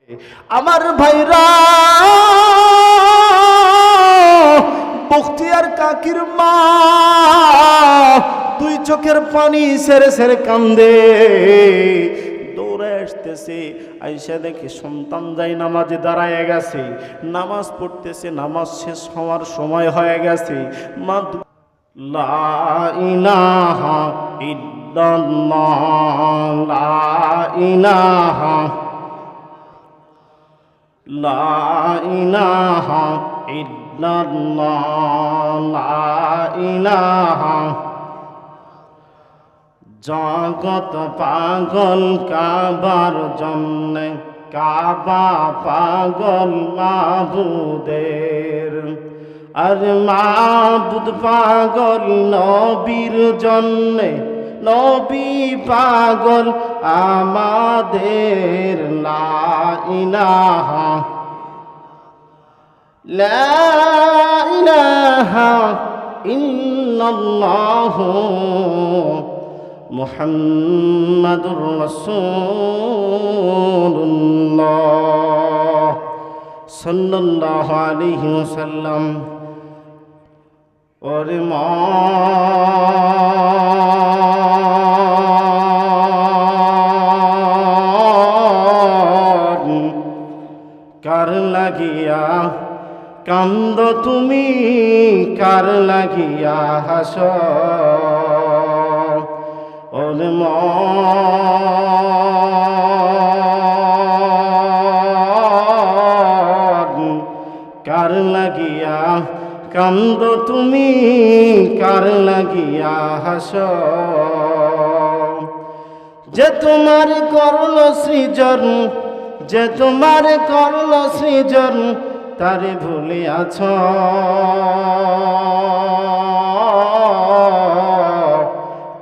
আমার ভাইরা, বখতিয়ার কাকির মা দুই চোখের পানি ছেড়ে ছেড়ে কান্দে, দৌড়ে আসতেছে। আইসা দেখে সন্তান যাই নামাজে দাঁড়ায় গেছে, নামাজ পড়তেছে, নামাজ শেষ হওয়ার সময় হয়ে গেছে। মা লা ইলাহা ইল্লাল্লাহ, লা ইলাহা, লা ইলাহা ইল্লাল্লাহ, লা ইলাহা। জগৎ পাগল কাবার জন্যে, কাবা পাগল মাবুদের, আর মাবুদ পাগল নবীর জন্যে, নবী পাগল আমাদের। লা ইলাহা, লা ইলাহা ইল্লাল্লাহু মুহাম্মাদুর রাসূলুল্লাহ সাল্লাল্লাহু আলাইহি ওয়াসাল্লাম। ওরে মা, কার লাগিয়া কান্দ তুমি, কার লাগিয়া হাস? ওরে মা, কার লাগিয়া কান্দ তুমি, কার লাগিয়া হাস? যে তোমার করল সৃজন, যে তোমার করল সৃজন, তারে ভুলে আছো?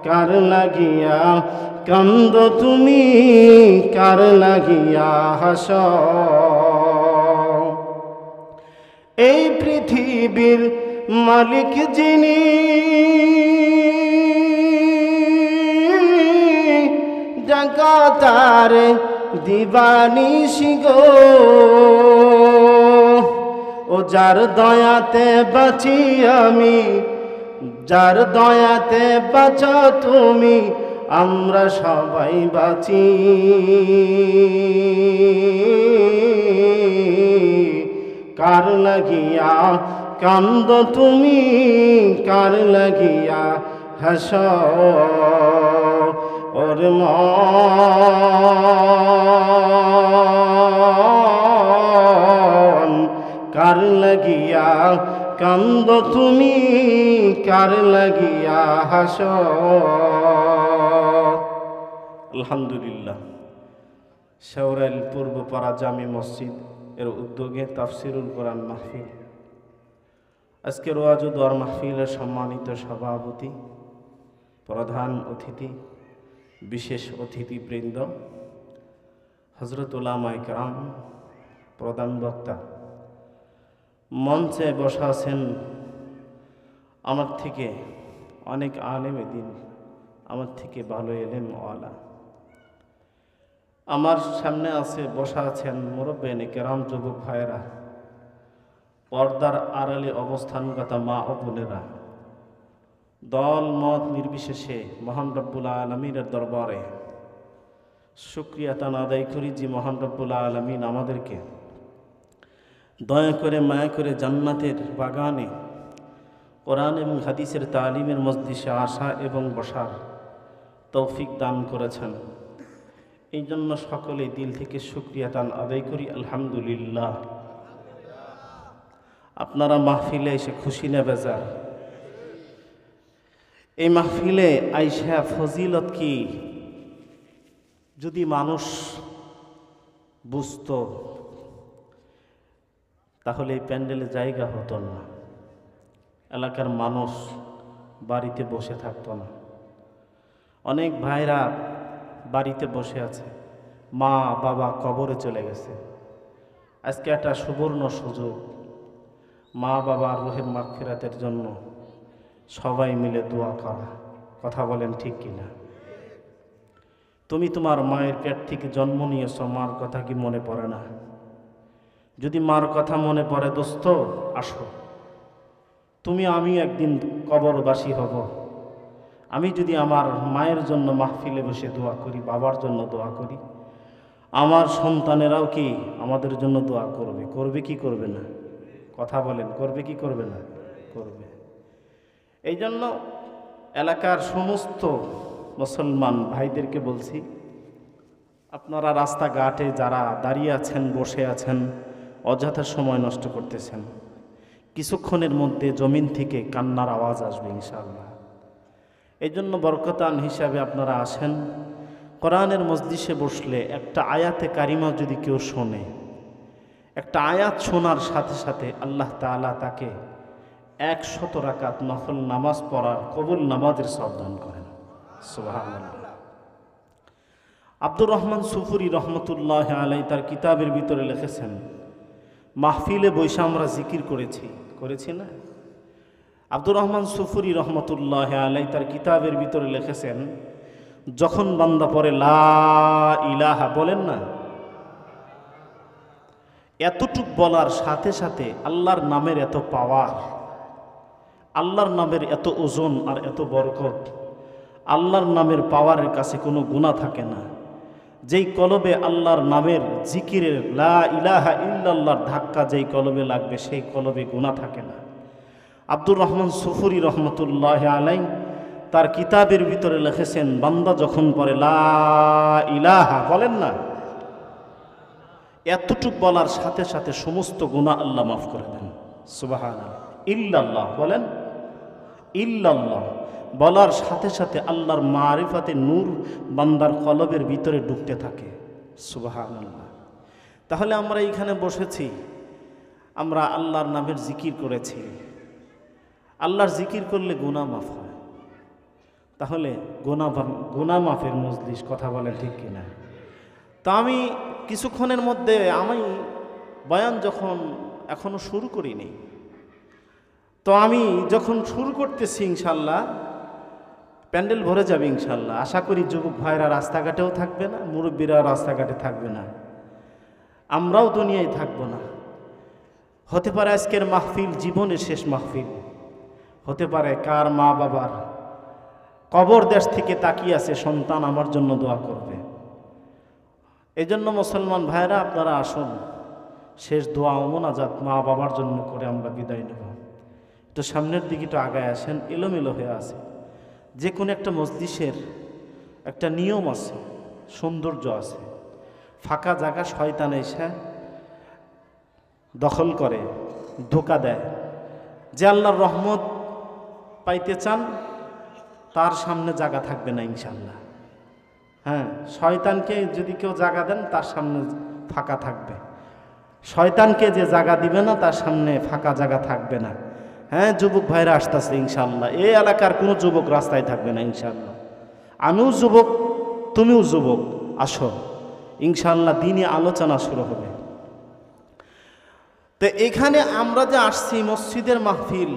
কার লাগিয়া কান্দ তুমি, কার লাগিয়া হাস? এই পৃথিবীর মালিক যিনি, জগতার দিবানিশি গো, ও যার দয়াতে বাঁচি আমি, যার দয়াতে বাঁচো তুমি, আমরা সবাই বাঁচি। কার লাগিয়া কান্দ তুমি, কার লাগিয়া হাস? ওরে মা, কার লাগিয়া কান্দ তুমি, কার লাগিয়া হাস? আলহামদুলিল্লাহ, শেওরাইল পূর্বপাড়া জামি মসজিদ এর উদ্যোগে তাফসিরুল কোরআন মাহফিল। আজকের ওয়াজ ও দোয়ার মাহফিলের সম্মানিত সভাপতি, প্রধান অতিথি, বিশেষ অতিথিবৃন্দ, হযরত উলামায়ে কেরাম, প্রধান বক্তা, মঞ্চে বসা আছেন আমার থেকে অনেক আলেম দিন, আমার থেকে ভালো এলেম ওয়ালা। আমার সামনে আছে বসা আছেন মুরব্বিয়ানে কেরাম, যুবক ভাইয়েরা, পর্দার আড়ালে অবস্থানগত মা ও বোনেরা, দল মত নির্বিশেষে মহান রব্বুল আলামিনের দরবারে শুকরিয়া তান আদায় করি যে মহান রব্বুল আলামিন আমাদেরকে দয়া করে মায়া করে জান্নাতের বাগানে কোরআন এবং হাদিসের তালিমের মজলিসে আসা এবং বসার তৌফিক দান করেছেন। এই জন্য সকলে দিল থেকে শুকরিয়া তান আদায় করি, আলহামদুলিল্লাহ। আপনারা মাহফিলে এসে খুশি না বেজার? এই মাহফিলে আইসা ফজিলত কি যদি মানুষ বুঝতো, তাহলে এই প্যান্ডেলে জায়গা হতো না, এলাকার মানুষ বাড়িতে বসে থাকতো না। অনেক ভাইরা বাড়িতে বসে আছে, মা বাবা কবরে চলে গেছে। আজকে একটা সুবর্ণ সুযোগ, মা বাবার রুহের মাগফিরাতের জন্য সবাই মিলে দোয়া করা। কথা বলেন ঠিক কিনা? তুমি তোমার মায়ের পেট থেকে জন্ম নিয়েছ, মার কথা কি মনে পড়ে না? যদি মার কথা মনে পড়ে দোস্ত, আসো। তুমি আমি একদিন কবরবাসী হব। আমি যদি আমার মায়ের জন্য মাহফিলে বসে দোয়া করি, বাবার জন্য দোয়া করি, আমার সন্তানেরাও কি আমাদের জন্য দোয়া করবে? করবে কি করবে না? কথা বলেন, করবে কি করবে না? করবে। এই জন্য এলাকার সমস্ত মুসলমান ভাইদেরকে বলছি, আপনারা রাস্তাঘাটে যারা দাঁড়িয়ে আছেন, বসে আছেন, অযথা সময় নষ্ট করতেছেন। কিছুক্ষণের মধ্যে জমিন থেকে কান্নার আওয়াজ আসবে ইনশাআল্লাহ। এই জন্য বরকতান হিসাবে আপনারা আসেন। কোরআনের মজলিসে বসলে একটা আয়াতে কারিমা যদি কেউ শোনে, একটা আয়াত শোনার সাথে সাথে আল্লাহ তাআলা তাকে 100 রাকাত নফল নামাজ পড়ার কবুল নামাজের সওয়াব দান করেন। সুবহানাল্লাহ। আব্দুর রহমান সুফুরি রহমতুল্লাহ আলাই তার কিতাবের ভিতরে লিখেছেন, মাহফিলে বৈশা আমরা জিকির করেছি না? আব্দুর রহমান সুফুরি রহমতুল্লাহ আলাই তার কিতাবের ভিতরে লিখেছেন, যখন বান্দা পড়ে লা ইলাহা, বলেন না, এতটুক বলার সাথে সাথে আল্লাহর নামের এত পাওয়ার, আল্লাহর নামের এত ওজন আর এত বরকত, আল্লাহর নামের পাওয়ারের কাছে কোনো গুনাহ থাকে না। যেই কলবে আল্লাহর নামের জিকিরের লা ইলাহা ইল্লাল্লাহর ধাক্কা যেই কলবে লাগবে, সেই কলবে গুনাহ থাকে না। আব্দুর রহমান সুফুরি রহমতুল্লাহ আলাই তার কিতাবের ভিতরে লিখেছেন, বান্দা যখন পড়ে লা ইলাহা, বলেন না, এতটুক বলার সাথে সাথে সমস্ত গুনাহ আল্লাহ মাফ করে দেন। সুবহানাল্লাহ। ইল্লাল্লাহ, বলেন, ইল্লাল্লাহ বলার সাথে সাথে আল্লাহর মারিফাতে নূর বান্দার কলবের ভিতরে ঢুকতে থাকে। সুবহানাল্লাহ। তাহলে আমরা এইখানে বসেছি, আমরা আল্লাহর নামের জিকির করেছি। আল্লাহর জিকির করলে গুনাহ মাফ হয়। তাহলে গুনাহ মাফের মজলিস, কথা বলেন ঠিক কিনা? তা আমি কিছুক্ষণের মধ্যে, আমি বয়ান যখন এখনো শুরু করিনি, তো আমি যখন শুরু করতেছি ইনশাল্লাহ প্যান্ডেল ভরে যাবে ইনশাল্লাহ। আশা করি যুবক ভাইরা রাস্তাঘাটেও থাকবে না, মুরব্বীরা রাস্তাঘাটে থাকবে না, আমরাও দুনিয়ায় থাকবো না। হতে পারে আজকের মাহফিল জীবনের শেষ মাহফিল, হতে পারে কার মা বাবার কবর দেশ থেকে তাকিয়ে আছে, সন্তান আমার জন্য দোয়া করবে। এই জন্য মুসলমান ভাইরা আপনারা আসুন, শেষ দোয়া ও মোনাজাত মা বাবার জন্য করে আমরা বিদায় নেব। তো সামনের দিকে একটু আগায় আসেন, এলোমেলো হয়ে আছে। যে কোনো একটা মজলিসের একটা নিয়ম আছে, সৌন্দর্য আছে। ফাঁকা জায়গা শয়তান এসে দখল করে, ধোঁকা দেয়। যে আল্লাহর রহমত পাইতে চান তার সামনে জায়গা থাকবে না ইনশাল্লাহ। হ্যাঁ, শয়তানকে যদি কেউ জায়গা দেন তার সামনে ফাঁকা থাকবে। শয়তানকে যে জায়গা দিবে না তার সামনে ফাঁকা জায়গা থাকবে না। হ্যাঁ, যুবক ভাইরা আসতেছে ইনশাল্লাহ। এই এলাকার কোনো যুবক রাস্তায় থাকবে না ইনশাল্লাহ। আমিও যুবক, তুমিও যুবক, আসো ইনশাল্লাহ, দিনে আলোচনা শুরু হবে। তো এখানে আমরা যে আসছি মসজিদের মাহফিল,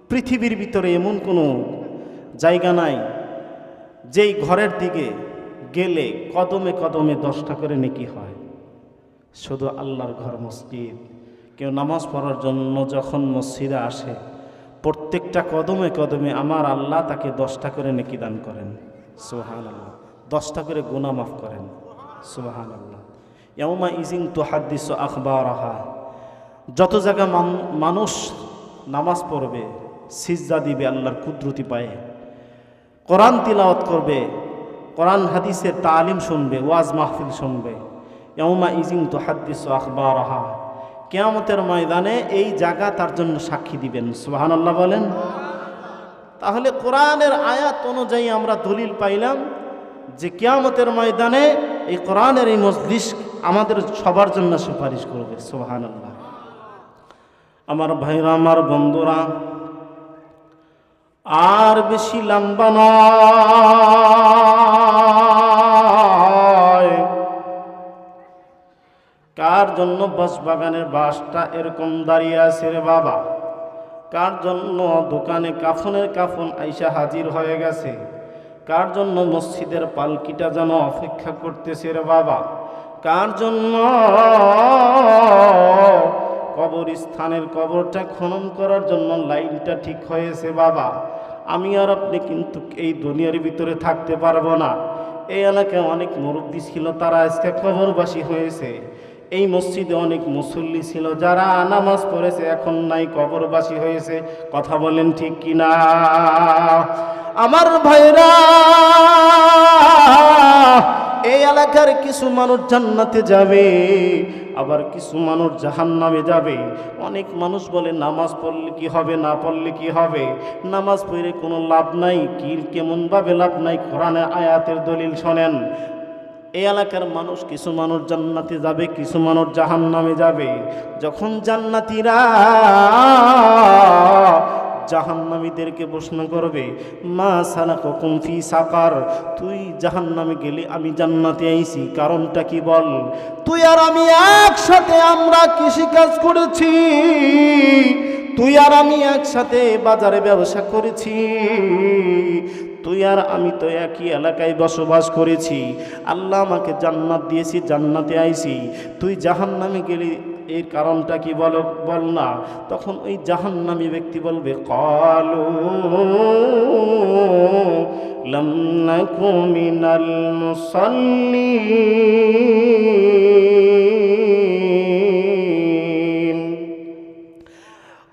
পৃথিবীর ভিতরে এমন কোনো জায়গা নাই যেই ঘরের দিকে গেলে কদমে কদমে 10টা করে নেকি হয়। শুধু আল্লাহর ঘর মসজিদ। কেউ নামাজ পড়ার জন্য যখন মসজিদে আসে, প্রত্যেকটা কদমে কদমে আমার আল্লাহ তাকে 10টা করে নেকি দান করেন। সুবহানাল্লাহ। 10টা করে গুনাহ মাফ করেন। সুবহানাল্লাহ। ইয়াউমা ইজিন তুহাদ্দিসু আখবারাহা। যত জায়গা মানুষ নামাজ পড়বে, সিজদা দিবে আল্লাহর কুদরতি পায়ে, কোরআন তিলাওয়াত করবে, কোরআন হাদিসের তালিম শুনবে, ওয়াজ মাহফিল শুনবে, ইয়াউমা ইজিন তুহাদ্দিসু আখবারাহা, কিয়ামতের ময়দানে এই জায়গা তার জন্য সাক্ষী দিবেন। সুবহানাল্লাহ বলেন। তাহলে কোরআনের আয়াত অনুযায়ী আমরা দলিল পাইলাম যে কিয়ামতের ময়দানে এই কোরআনের এই মজলিস আমাদের সবার জন্য সুপারিশ করবে। সুবহানাল্লাহ। আমার ভাইরা, আমার বন্ধুরা, আর বেশি লম্বা নয়। কার জন্য বাঁশবাগানের বাঁশটা এরকম দাঁড়িয়ে আছে রে বাবা? কার জন্য দোকানে কাফনের কাফন আইসা হাজির হয়ে গেছে? কার জন্য মসজিদের পালকিটা যেন অপেক্ষা করতেছে রে বাবা, কার জন্য কবরস্থানের কবরটা খনন করার জন্য লাইনটা ঠিক হয়েছে বাবা। আমি আর আপনি কিন্তু এই দুনিয়ার ভিতরে থাকতে পারবো না। এই এলাকায় অনেক মুরব্বী ছিল, তারা আজকে কবরবাসী হয়েছে। এই মসজিদে অনেক মুসল্লি ছিল, যারা নামাজ পড়েছে এখন নাই, কবরবাসী হয়েছে। কথা বলেন ঠিক কিনা আমার ভাইরা? এই এলাকার কিছু মানুষ জান্নাতে যাবে, আবার কিছু মানুষ জাহান্নামে যাবে। অনেক মানুষ বলে নামাজ পড়লে কি হবে, না পড়লে কি হবে, নামাজ পড়ে কোনো লাভ নাই। কি কেমনভাবে লাভ নাই? কোরআনে আয়াতের দলিল শোনেন। এই এলাকার মানুষ, কিছু মানুষ জান্নাতে যাবে, কিছু মানুষ জাহান্নামে যাবে। যখন জান্নাতীরা জাহান্নামীদেরকে প্রশ্ন করবে, মা সালাকুকুম ফি সাকার, তুই জাহান্নামে গেলি, আমি জান্নাতে আইছি, কারণটা কি বল? তুই আর আমি একসাথে আমরা কৃষিকাজ করেছি, তুই আর আমি একসাথে বাজারে ব্যবসা করেছি, তুই আর আমি তো একই এলাকায় বসবাস করেছি, আল্লাহ আমাকে জান্নাত দিয়েছি, জান্নাতে আইছি, তুই জাহান্নামে গেলি, এর কারণটা কি বল না। তখন ওই জাহান্নামী ব্যক্তি বলবে, ক্বালু লাম নাকু মিনাল মুসাল্লিন।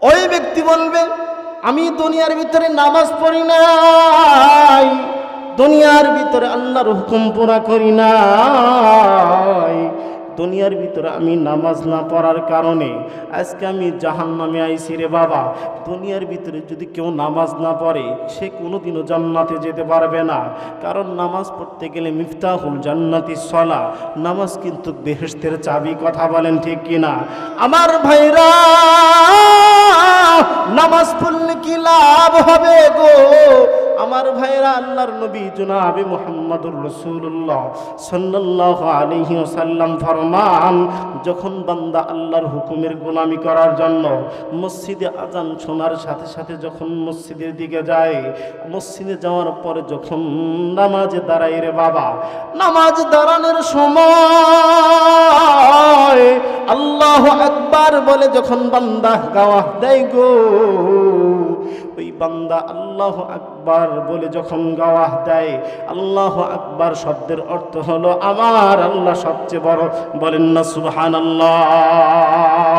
ওই ব্যক্তি বলবে, আমি দুনিয়ার ভিতরে নামাজ পড়ি নাই, দুনিয়ার ভিতরে আল্লাহর হুকুম পুরা করি নাই, দুনিয়ার ভিতরে আমি নামাজ না পড়ার কারণে আজকে আমি জাহান্নামে আইছি রে বাবা। দুনিয়ার ভিতরে যদি কেউ নামাজ না পড়ে, সে কোনোদিনও জান্নাতে যেতে পারবে না। কারণ নামাজ পড়তে গেলে মিফতাহুল জান্নাতি সলা, নামাজ কিন্তু বেহেশতের চাবি। কথা বলেন ঠিক কিনা আমার ভাইরা? নামাজ পড়লে কি লাভ হবে গো আমার ভাইরা? আল্লাহর নবী জনাবে মুহাম্মদুর রাসূলুল্লাহ সাল্লাল্লাহু আলাইহি ওয়াসাল্লাম ফরমান, যখন বান্দা আল্লাহর হুকুমের গোলামি করার জন্য মসজিদে আজান শোনার সাথে সাথে যখন মসজিদের দিকে যায়, মসজিদে যাওয়ার পরে যখন নামাজে দাঁড়ায় রে বাবা, নামাজ দাঁড়ানোর সময় আল্লাহু আকবার বলে যখন বান্দা গাওয়া দেয় গো, ওই বান্দা আল্লাহু আকবার বলে যখন গাওয়াহ দেয়, আল্লাহু আকবার শব্দের অর্থ হলো আমার আল্লাহ সবচেয়ে বড়। বলেন না সুবহানাল্লাহ।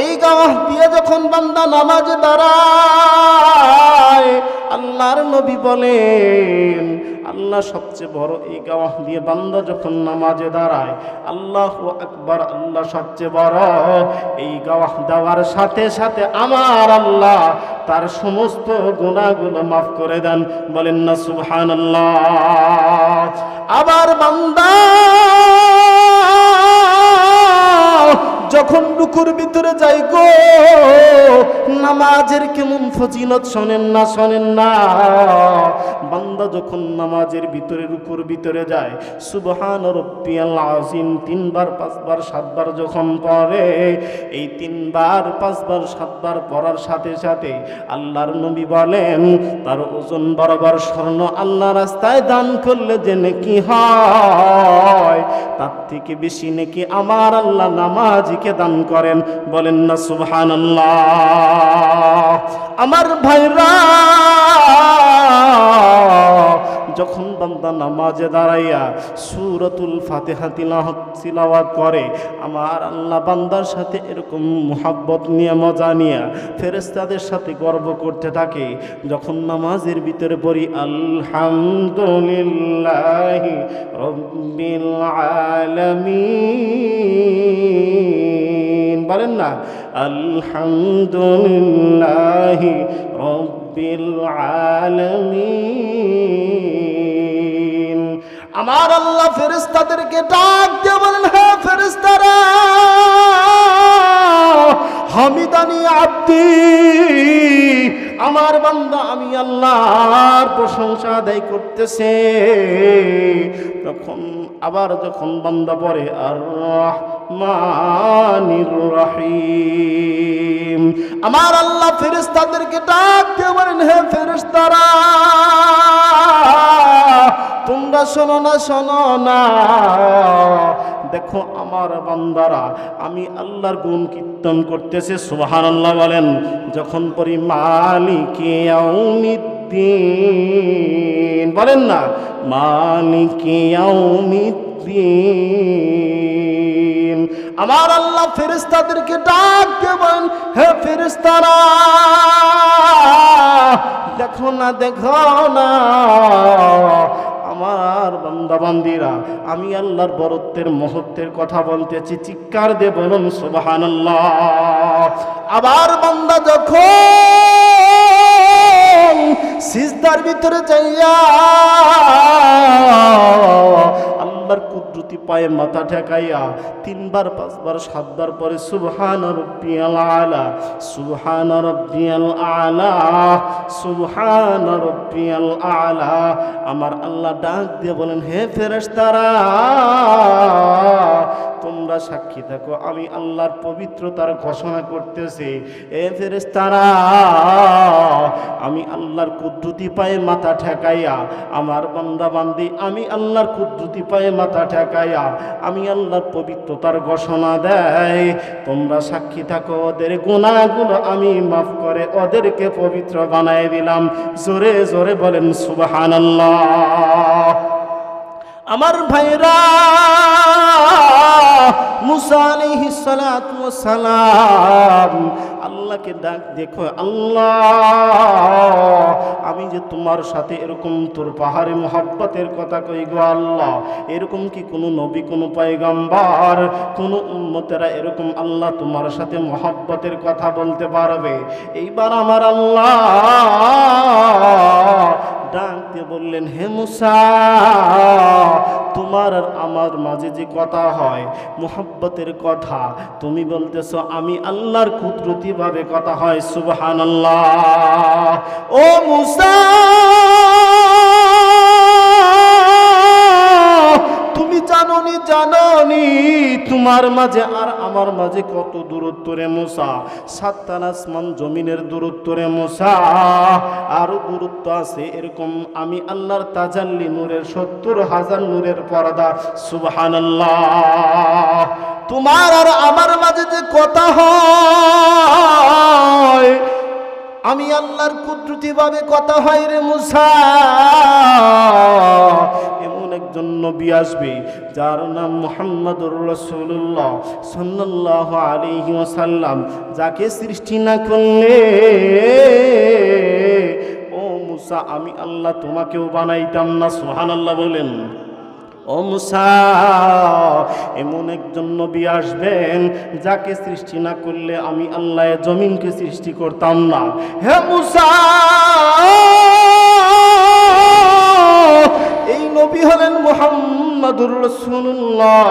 এই গাওয়াহ দিয়ে যখন বান্দা নামাজে দাঁড়ায়, আল্লাহর নবী বলেন আল্লাহ সবচেয়ে বড়। এই গাওয়াহ দিয়ে বান্দা যখন নামাজে দাঁড়ায়, আল্লাহু আকবার আল্লাহ সবচেয়ে বড়, এই গাওয়াহ দেওয়ার সাথে সাথে আমার আল্লাহ তার সমস্ত গুনাহগুলো মাফ করে দেন। বলেন না সুবহানাল্লাহ। আবার বান্দা যখন রুকুর ভিতরে যাই গো, নামাজের কেমন ফজিলত শোনেন না, শোনেন না। বান্দা যখন নামাজের ভিতরে রুকুর ভিতরে যায়, সুবহান রাব্বিয়াল আযীম 3 বার 5 বার 7 বার যখন পড়ে, এই 3 বার 5 বার 7 বার পড়ার সাথে সাথে আল্লাহর নবী বলেন, তার ওজন বরাবর স্বর্ণ আল্লাহ রাস্তায় দান করলে যে নেকি হয়, তার থেকে বেশি নেকি আমার আল্লাহ নামাজিকে দান করেন। বলেন না সুবহানাল্লাহ। আমার ভাইরা, যখন বান্দা নামাজে দাঁড়াইয়া সূরাতুল ফাতিহা তিলাওয়াত করে, আমার আল্লাহ বান্দার সাথে এরকম মুহাব্বত নিয়ে, মজা নিয়ে, ফেরেশতাদের সাথে গর্ব করতে থাকে। যখন নামাজের ভিতরে পড়ি আলহামদুলিল্লাহি রাব্বিল আলামিন, বলেন না আলহামদুলিল্লাহি রাব্বিল আলামিন, আমার আল্লাহ ফেরেশতাদেরকে ডাক দিয়ে বলেন, হ্যাঁ ফেরেশতারা, হামিদানি আব্দি, আমার বান্দা আমি আল্লাহর প্রশংসা আদায় করতেছে। তখন আবার যখন বান্দা পড়ে আর রহমানির রহিম, আমার আল্লাহ ফেরেশতাদেরকে ডাক দিয়ে বলেন, হে ফেরেশতারা, তোমরা শোনো না, শোনো না, দেখো আমার বান্দারা আমি আল্লাহর গুণ কীর্তন করতেছে। সুবহানাল্লাহ বলেন। যখন পড়ি মালিকি ইয়াউমিদ্দিন, বলেন না মালিকি ইয়াউমিদ্দিন, আমার আল্লাহ ফেরেশতাদেরকে ডাক দেবেন, হে ফেরেশতারা দেখো না, দেখো না আমার বান্দা বান্দিরা আমি আল্লাহর বরত্বের মহত্বের কথা বলতেছি। চিৎকার দিয়ে বলুন সুবহানাল্লাহ। আবার বান্দা যখন সিজদার ভিতরে যাইয়া আল্লাহর কুদরতি পায়ে মাথা ঠেকাইয়া 3 বার 5 বার 7 বার পরে সুবহান রাব্বিয়াল আলা, সুবহান রাব্বিয়াল আলা, সুবহান রাব্বিয়াল আলা, আমার আল্লাহ ডাক দিয়ে বলেন, হে ফেরেশতারা তোমরা সাক্ষী থাকো আমি আল্লাহর পবিত্রতার ঘোষণা করতেছি। এ ফেরেশতারা আমি আল্লাহর কুদরতি পায়ে মাথা ঠেকাইয়া আমার বান্দা বান্দি আমি আল্লাহর কুদরতি পায়ে মাথা ঠেকাইয়া আমি আল্লাহর পবিত্রতার ঘোষণা দেয়। তোমরা সাক্ষী থাকো ওদের গুনাহগুলো আমি মাফ করে ওদেরকে পবিত্র বানায় দিলাম। জোরে জোরে বলেন সুবহানাল্লাহ। আমার ভাইরা মুসা আলাইহিস সালাতু ওয়াস সালাম আল্লাহকে ডাক দেখো, আল্লাহ আমি যে তোমার সাথে এরকম তোর পাহাড়ে মোহাব্বতের কথা কই গো আল্লাহ, এরকম কি কোনো নবী কোনো পয়গম্বর কোনো উম্মতেরা এরকম আল্লাহ তোমার সাথে মোহাব্বতের কথা বলতে পারবে? এইবার আমার আল্লাহ ডাক দিয়ে বললেন, হে মুসা তোমার আর আমার মাঝে যে কথা হয় মোহাব্বতের কথা তুমি বলতেছো, আমি আল্লাহর কুদরতি ভাবে কথা হয়। সুবহানাল্লাহ। ও মুসা তুমি জানোনি তোমার মাঝে আর আমার মাঝে কত দূরত্ব রে মুসা? 7 আসমান জমিনের দূরত্ব রে মুসা। আরো দূরত্ব আছে এরকম আমি আল্লাহর তাজাল্লি নূরের 70,000 নূরের পর্দা। সুবহানাল্লাহ। তোমার আর আমার মাঝে যে কথা হয় আমি আল্লাহর কুদরতি ভাবে কথা হয় রে মুসা। এমন একজন নবী আসবে যার নাম মুহাম্মদুর রাসূলুল্লাহ সাল্লাল্লাহু আলাইহি ওয়াসাল্লাম, যাকে সৃষ্টি না করলে ও মুসা আমি আল্লাহ তোমাকেও বানাইতাম না। সুবহানাল্লাহ বলেন। ও মুসা এমন একজন নবী আসবেন যাকে সৃষ্টি না করলে আমি আল্লাহ জমিনকে সৃষ্টি করতাম না। হে মুসা এই নবী হলেন মুহাম্মদুর রাসূলুল্লাহ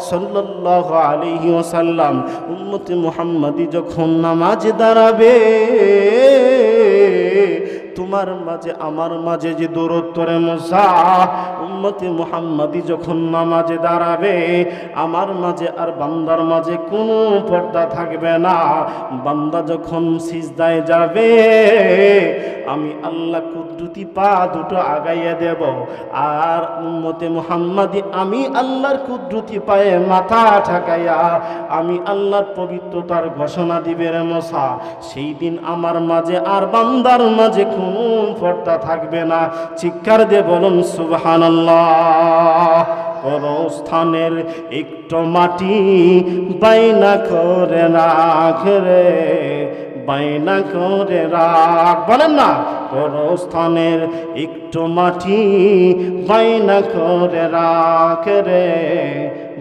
সাল্লাল্লাহু আলাইহি ওয়াসাল্লাম। উম্মতে মুহাম্মাদি যখন নামাজে দাঁড়াবে তোমার মাঝে আমার মাঝে যে দূরত্ব রে মুসা, উম্মতে মুহাম্মাদি যখন নামাজে দাঁড়াবে আমার মাঝে আর বান্দার মাঝে কোনো পর্দা থাকবে না। বান্দা যখন সিজদায় যাবে আমি আল্লাহ কুদরতি পা দুটো আগাইয়া দেব, আর উম্মতে মুহাম্মাদি আমি আল্লাহর কুদরতি পায়ে মাথা ঠেকাইয়া আমি আল্লাহর পবিত্রতার ঘোষণা দিবে রে মুসা। সেই দিন আমার মাঝে আর বান্দার মাঝে কোনো পর্দা থাকবে না। চিৎকার দিয়ে বলুন সুবহানাল্লাহ। স্থানের একটু মাটি বাইনা করে রাখ রে, বাইনা করে রাখ, বলেন না স্থানের একটু মাটি বাইনা করে রাখ রে,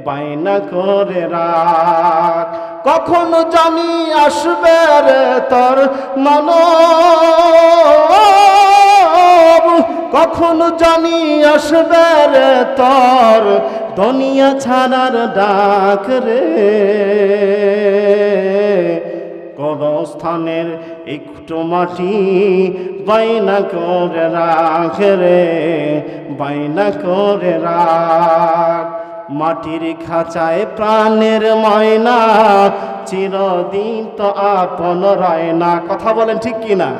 বাইনা করে রাখ। কখনো জানি আসবে রে তোর মানব, কখনো জানি আসবে রে তোর দুনিয়া ছাড়ার ডাক রে। কবরস্থানের একটু মাটি বাইনা করে রাখ রে, বাইনা করে রাখ। মাটির খাঁচায় প্রাণের ময়না চিরদিন তো আপন রয় না। কথা বলেন ঠিক কিনা?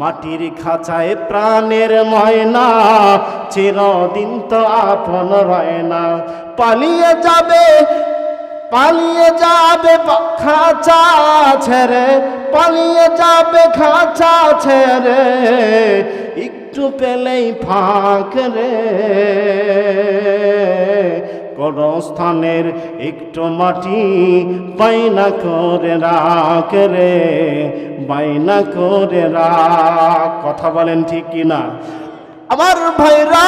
মাটির খাঁচায় প্রাণের ময়না চিরদিন তো আপন রয় না। পালিয়ে যাবে খাঁচা ছেড়ে, পালিয়ে যাবে খাঁচা ছেড়ে, একটু পেলেই ফাঁক রে। কবরস্থানের একটু মাটি বাইনা করে রাখ রে, বাইনা করে রাখ। কথা বলেন ঠিক কিনা আমার ভাইরা?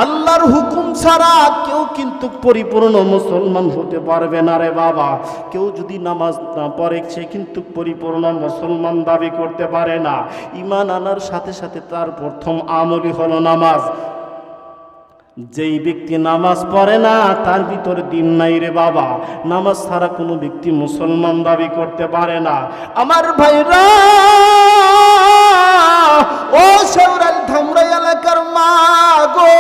আল্লাহর হুকুম ছাড়া কেউ কিন্তু পরিপূর্ণ মুসলমান হতে পারবে না রে বাবা। কেউ যদি নামাজ না পড়ে সে কিন্তু পরিপূর্ণ মুসলমান দাবি করতে পারে না। ঈমান আনার সাথে সাথে তার প্রথম আমলই হলো নামাজ। যেই ব্যক্তি নামাজ পড়ে না তার ভিতরে দিন নাই রে বাবা। নামাজ ছাড়া কোনো ব্যক্তি মুসলমান দাবি করতে পারে না। আমার ভাইরা, ও শেওড়াল ধামরাই এলাকার মা গো,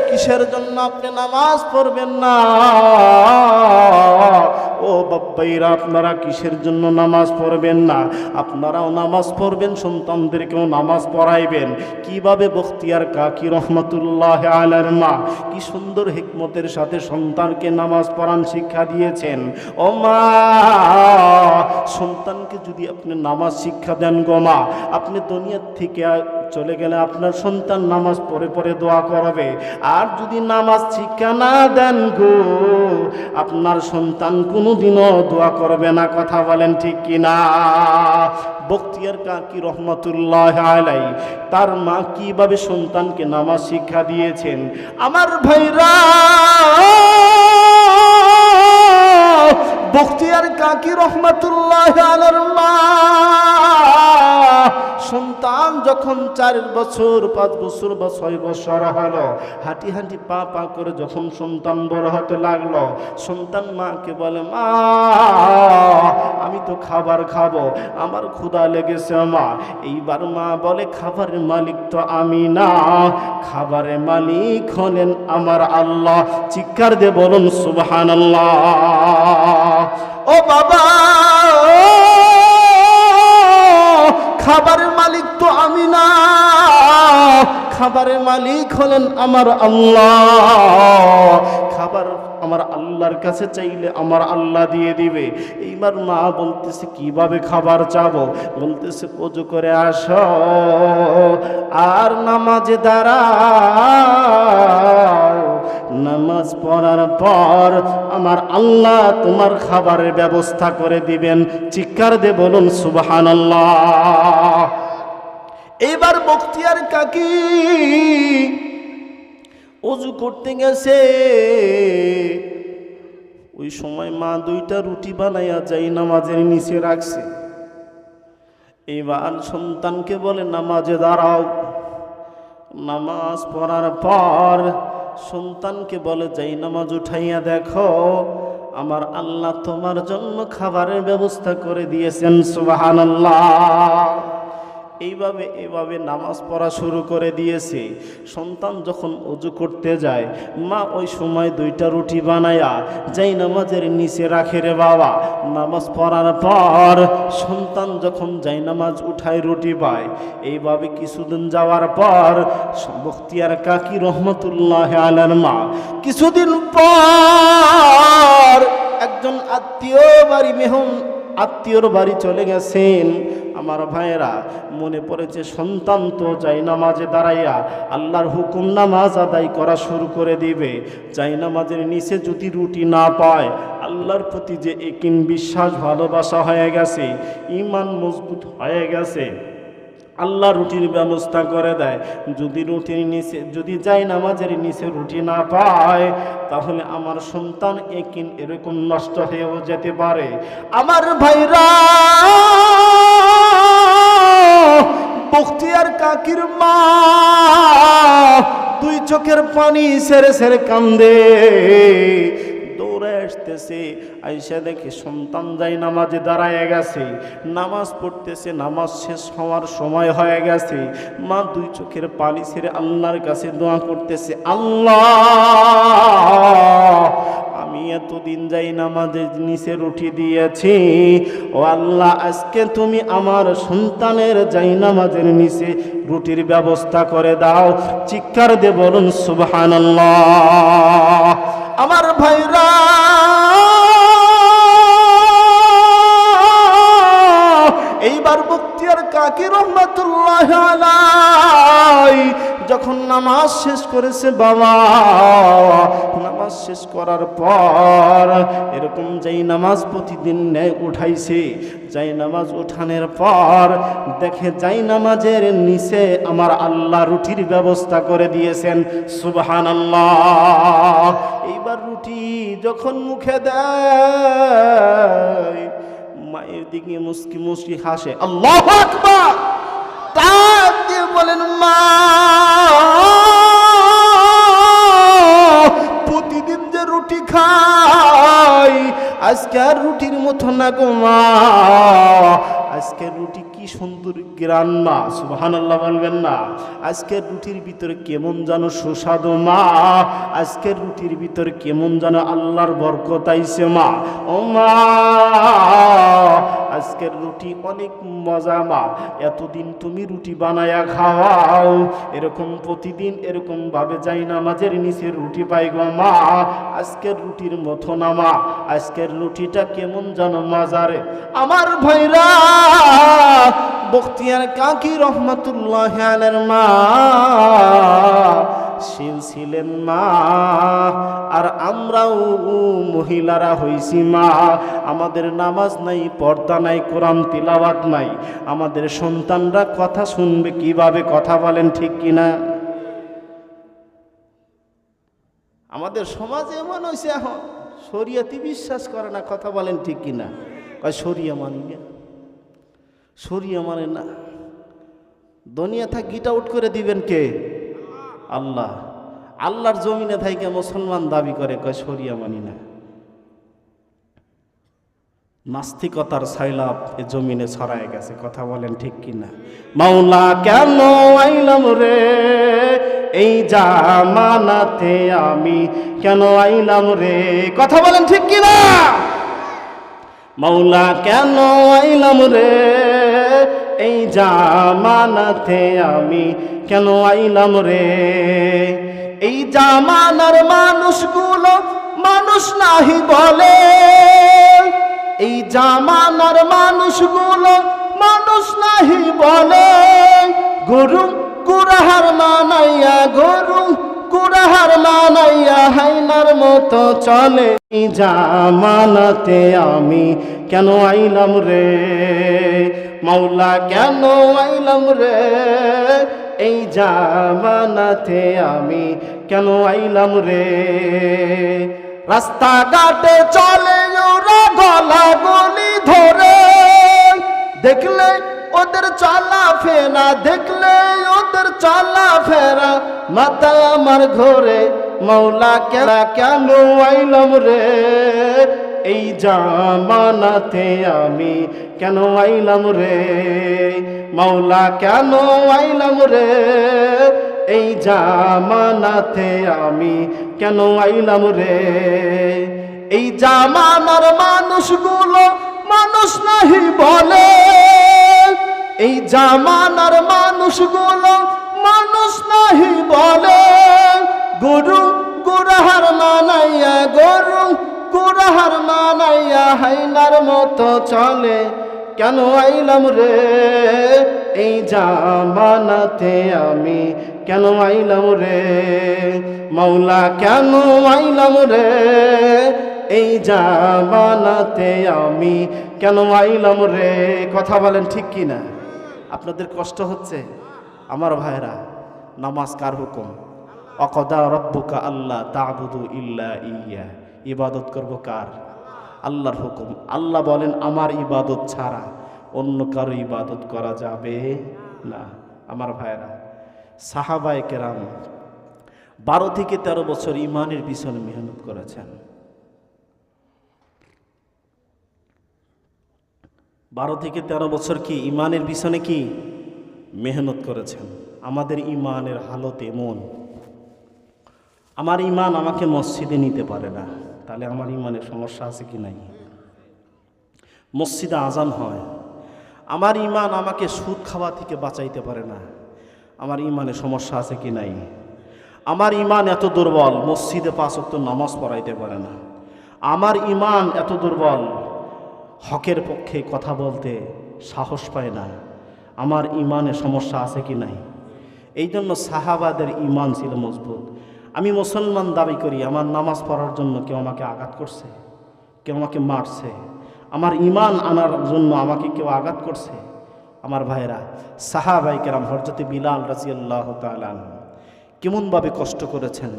কিসের জন্য আপনি নামাজ পড়বেন না? ও বাব্বাইরা, আপনারা কিসের জন্য নামাজ পড়বেন না? আপনারাও নামাজ পড়বেন, সন্তানদেরকেও নামাজ পড়াইবেন। কিভাবে বখতিয়ার কাকি রহমতুল্লাহ আলাইহির মা কি সুন্দর হিকমতের সাথে সন্তানকে নামাজ পড়ান শিক্ষা দিয়েছেন। ও মা, সন্তানকে যদি আপনি নামাজ শিক্ষা দেন গো মা, আপনি দুনিয়ার থেকে চলে গেলে আপনার সন্তান নামাজ পড়ে পড়ে দোয়া করবে। আর যদি নামাজ শিক্ষা না দেন গো, আপনার সন্তান কোনোদিনও দোয়া করবে না। কথা বলেন ঠিক কিনা? বখতিয়ার কাকি রহমতুল্লাহ আলাইহি তার মা কিভাবে সন্তানকে নামাজ শিক্ষা দিয়েছেন। আমার ভাইরা, বখতিয়ার কাকি রহমতুল্লাহ আলাইহির মা সন্তান যখন 4 বছর 5 বছর বা 6 বছর হলো, হাঁটি হাঁটি পা পা করে যখন সন্তান বড় হতে লাগলো, সন্তান মাকে বলে, মা আমি তো খাবার খাবো, আমার ক্ষুধা লেগেছে মা। এইবার মা বলে, খাবারের মালিক তো আমি না, খাবারের মালিক হলেন আমার আল্লাহ। চিৎকার দিয়ে বলুন সুবহানাল্লাহ। ও বাবা, খাবারের মালিক তো আমি না, খাবারের মালিক হলেন আমার আল্লাহ। খাবার আমার আল্লাহর কাছে চাইলে আমার আল্লাহ দিয়ে দিবে। এইবার মা বলতেছে, কিভাবে খাবার চাবো? বলতেছে, ওযু করে আসো আর নামাজে দাঁড়াও। নামাজ পড়ার পর আমার আল্লাহ তোমার খাবারের ব্যবস্থা করে দিবেন। চিৎকার দিয়ে বলুন সুবহানাল্লাহ। এইবার বখতিয়ার কাকি ওযু করতে গেছে, ওই সময় মা 2টা রুটি বানাইয়া যাই নামাজের নিচে রাখছে। এইবার সন্তানকে বলে, নামাজে দাঁড়াও। নামাজ পড়ার পর সন্তানকে বলে, যাই নামাজ উঠাইয়া দেখো, আমার আল্লাহ তোমার জন্য খাবারের ব্যবস্থা করে দিয়েছেন। সুবহানাল্লাহ। এইভাবে নামাজ পড়া শুরু করে দিয়েছে। সন্তান যখন ওযু করতে যায়, মা ওই সময় 2টা রুটি বানায়া যাই নামাজের নিচে রাখে রে বাবা। নামাজ পড়ার পর সন্তান যখন যাই নামাজ উঠায় রুটি পায়। এইভাবে কিছুদিন যাওয়ার পর বখতিয়ার কাকি রহমতুল্লাহ আলাইহির মা কিছুদিন পর একজন আত্মীয়র বাড়ি চলে গেছেন। আমার ভাইয়েরা, মনে পড়েছে সন্তান তো যাই নামাজে দাঁড়াইয়া আল্লাহর হুকুম নামাজ আদায় করা শুরু করে দিবে। যাই নামাজের নিচে যদি রুটি না পায়, আল্লাহর প্রতি যে একিন বিশ্বাস ভালোবাসা হয়ে গেছে, ঈমান মজবুত হয়ে গেছে, আল্লাহ রুটির ব্যবস্থা করে দেয়। যদি যাই নামাজের নিচে রুটি না পায়, তাহলে আমার সন্তান একিন এরকম নষ্ট হয়েও যেতে পারে। আমার ভাইরা, বখতিয়ার কাকির মা 2 চোখের পানি ছেড়ে ছেড়ে কান্দে। দৌড়ে আসতেছে, আইসা দেখে সন্তান যাই নামাজে দাঁড়ায় গেছে, নামাজ পড়তেছে। নামাজ শেষ হওয়ার সময় হয়ে গেছে। মা 2 চোখের পানি ছেড়ে আল্লাহর কাছে দোয়া করতেছে, আল্লাহ আমি এতদিন যাই নামাজের নিচে রুটি দিয়েছি, ও আল্লাহ আজকে তুমি আমার সন্তানের যাই নামাজের নিচে রুটির ব্যবস্থা করে দাও। চিৎকার দিয়ে বলুন সুবহানাল্লাহ। আমার ভাইরা, এইবার বখতিয়ার কাকি রহমাতুল্লাহ আলাইহি যখন নামাজ শেষ করেছে, বাবা নামাজ শেষ করার পর এরকম যেই নামাজ প্রতিদিন নেয় উঠাইছে, যাই নামাজ উঠানোর পর দেখে যাই নামাজের নিচে আমার আল্লাহ রুটির ব্যবস্থা করে দিয়েছেন। সুবহানাল্লাহ। এইবার রুটি যখন মুখে দেয়, মায়ের দিকে মুস্কি মুস্কি হাসে, আল্লাহু আকবার, ডাক দিয়ে বলেন, মা প্রতিদিন যে রুটি খাই আজকে আর রুটির মতো না গো মা, আজকে রুটি কি সুন্দর গ্রান মা, সুবহানাল্লাহ বলবেন না? আজকের রুটির ভিতরে কেমন যেন সুস্বাদু মা, আজকের রুটির ভিতরে কেমন যেন আল্লাহর বরকত আইছে মা। ও মা আজকের রুটি অনেক মজা মা, এতদিন তুমি রুটি বানায়া খাওয়াও, এরকম প্রতিদিন এরকম ভাবে যাই নামাজের নিচে রুটি পাই গো মা, আজকের রুটির মতো না মা, আজকের রুটিটা কেমন যেন মজারে। আমার ভাইরা, বখতিয়ার কাকি রহমাতুল্লাহ আলাইহির মা ছিলেন মা, আর আমরাও মহিলারা হইছি মা। আমাদের নামাজ নাই, পর্দা নাই, কোরআন তিলাওয়াত নাই, আমাদের সন্তানরা কথা শুনবে কিভাবে? কথা বলেন ঠিক কিনা? আমাদের সমাজে এমন হয়েছে এখন শরিয়তি বিশ্বাস করে না। কথা বলেন ঠিক কিনা? কয় শরিয়া মানি না, শরিয়া মানে না। দুনিয়া থাক গিট আউট করে দিবেন কে? আল্লাহ। আল্লাহর জমিনে থাইকে মুসলমান দাবি করে, কয় শরিয়া মানি না। নাস্তিকতার সাইলাব এ জমিনে ছড়ায় গেছে। কথা বলেন ঠিক কিনা? মাওলা কেন আইলাম রে এই জামানাতে, আমি কেন আইলাম রে? কথা বলেন ঠিক কিনা? মাওলা কেন আইলাম রে এই জামানাতে, আমি কেন আইলাম রে? এই জামানার মানুষগুলো মানুষ নাহি বলে, এই জামানার মানুষগুলো মানুষ নাহি বলে, গরু কুরাহার মানাইয়া, গরু কুরাহার মানাইয়া হাইনার মতো চলে। এই জামানাতে আমি কেন আইলাম রে? মাওলা কেন আইলাম রে এই জামানাতে, আমি কেন আইলাম রে? রাস্তাঘাটে চলে ওরা গলা গলি ধরে, দেখলে ওদের চলা ফেরা, দেখলে ওদের চলা ফেরা, মাথা আমার ঘরে। মাওলা কেন আইলাম রে এই জামানাতে, আমি কেন আইলাম রে? মাওলা কেন আইলাম রে এই জামানাতে, আমি কেন আইলাম রে? এই জামানার মানুষগুলো মানুষ নাহি বলে, এই জামানার মানুষগুলো মানুষ নাহি বলে, গরু কুরাহার মানাইয়া, গরু কুরাহার মানাইয়া হাইনার মতো চলে। কেন আইলাম রে এই জামানাতে, আমি কেন আইলাম রে? মাওলা কেন আইলাম রে এই জামানাতে, আমি কেন আইলাম রে? কথা বলেন ঠিক কিনা? আপনাদের কষ্ট হচ্ছে? আমার ভাইরা, নামাজ কার হুকুম? অকদা রব্বুকা আল্লাহ তা'বুদু ইল্লা ইয়্যা, ইবাদত করব কার? আল্লাহর হুকুম। আল্লাহ বলেন আমার ইবাদত ছাড়া অন্য কারো ইবাদত করা যাবে না। আমার ভাইরা, সাহাবায়ে কেরাম 12 থেকে 13 বছর ইমানের পিছনে মেহনত করেছেন। 12 থেকে 13 বছর কি ইমানের পিছনে কি মেহনত করেছেন। আমাদের ইমানের হালত এমন, আমার ইমান আমাকে মসজিদে নিতে পারে না, তাহলে আমার ইমানে সমস্যা আছে কি নাই? মসজিদে আজান হয়, আমার ইমান আমাকে সুদ খাওয়া থেকে বাঁচাইতে পারে না, আমার ইমানে সমস্যা আছে কি নাই? আমার ইমান এত দুর্বল মসজিদে 5 ওয়াক্ত নামাজ পড়াইতে পারে না, আমার ইমান এত দুর্বল হকের পক্ষে কথা বলতে সাহস পায় না, আমার ইমানে সমস্যা আছে কি নাই? এই জন্য সাহাবাদের ইমান ছিল মজবুত। আমি মুসলমান দাবি করি, আমার নামাজ পড়ার জন্য কেউ আমাকে আঘাত করছে, কেউ আমাকে মারছে, আমার ইমান আনার জন্য আমাকে কেউ আঘাত করছে? আমার ভাইরা, সাহাবায়ে কেরাম হযরত বিলাল রাদিয়াল্লাহু তাআলা কেমনভাবে কষ্ট করেছেন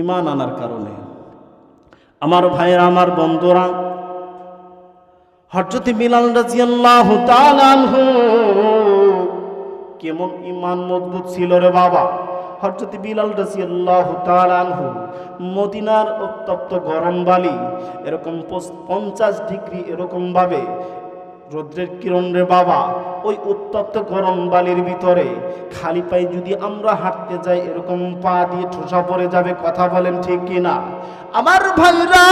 ইমান আনার কারণে। আমার ভাইরা, আমার বন্ধুরা, হযরত বিলাল রাদিয়াল্লাহু তাআলা কেমন ইমান মজবুত ছিল রে বাবা। হযরত বিলাল রাদিয়াল্লাহু তাআলা মদিনার উত্তপ্ত গরম বালি, এরকম 50 ডিগ্রি এরকম ভাবে রৌদ্রের কিরণ রে বাবা, ওই উত্তপ্ত গরম বালির ভিতরে খালি পায়ে যদি আমরা হাঁটতে যাই এরকম পা দিয়ে ঠোসা পড়ে যাবে। কথা বলেন ঠিক কিনা? আমার ভাইরা,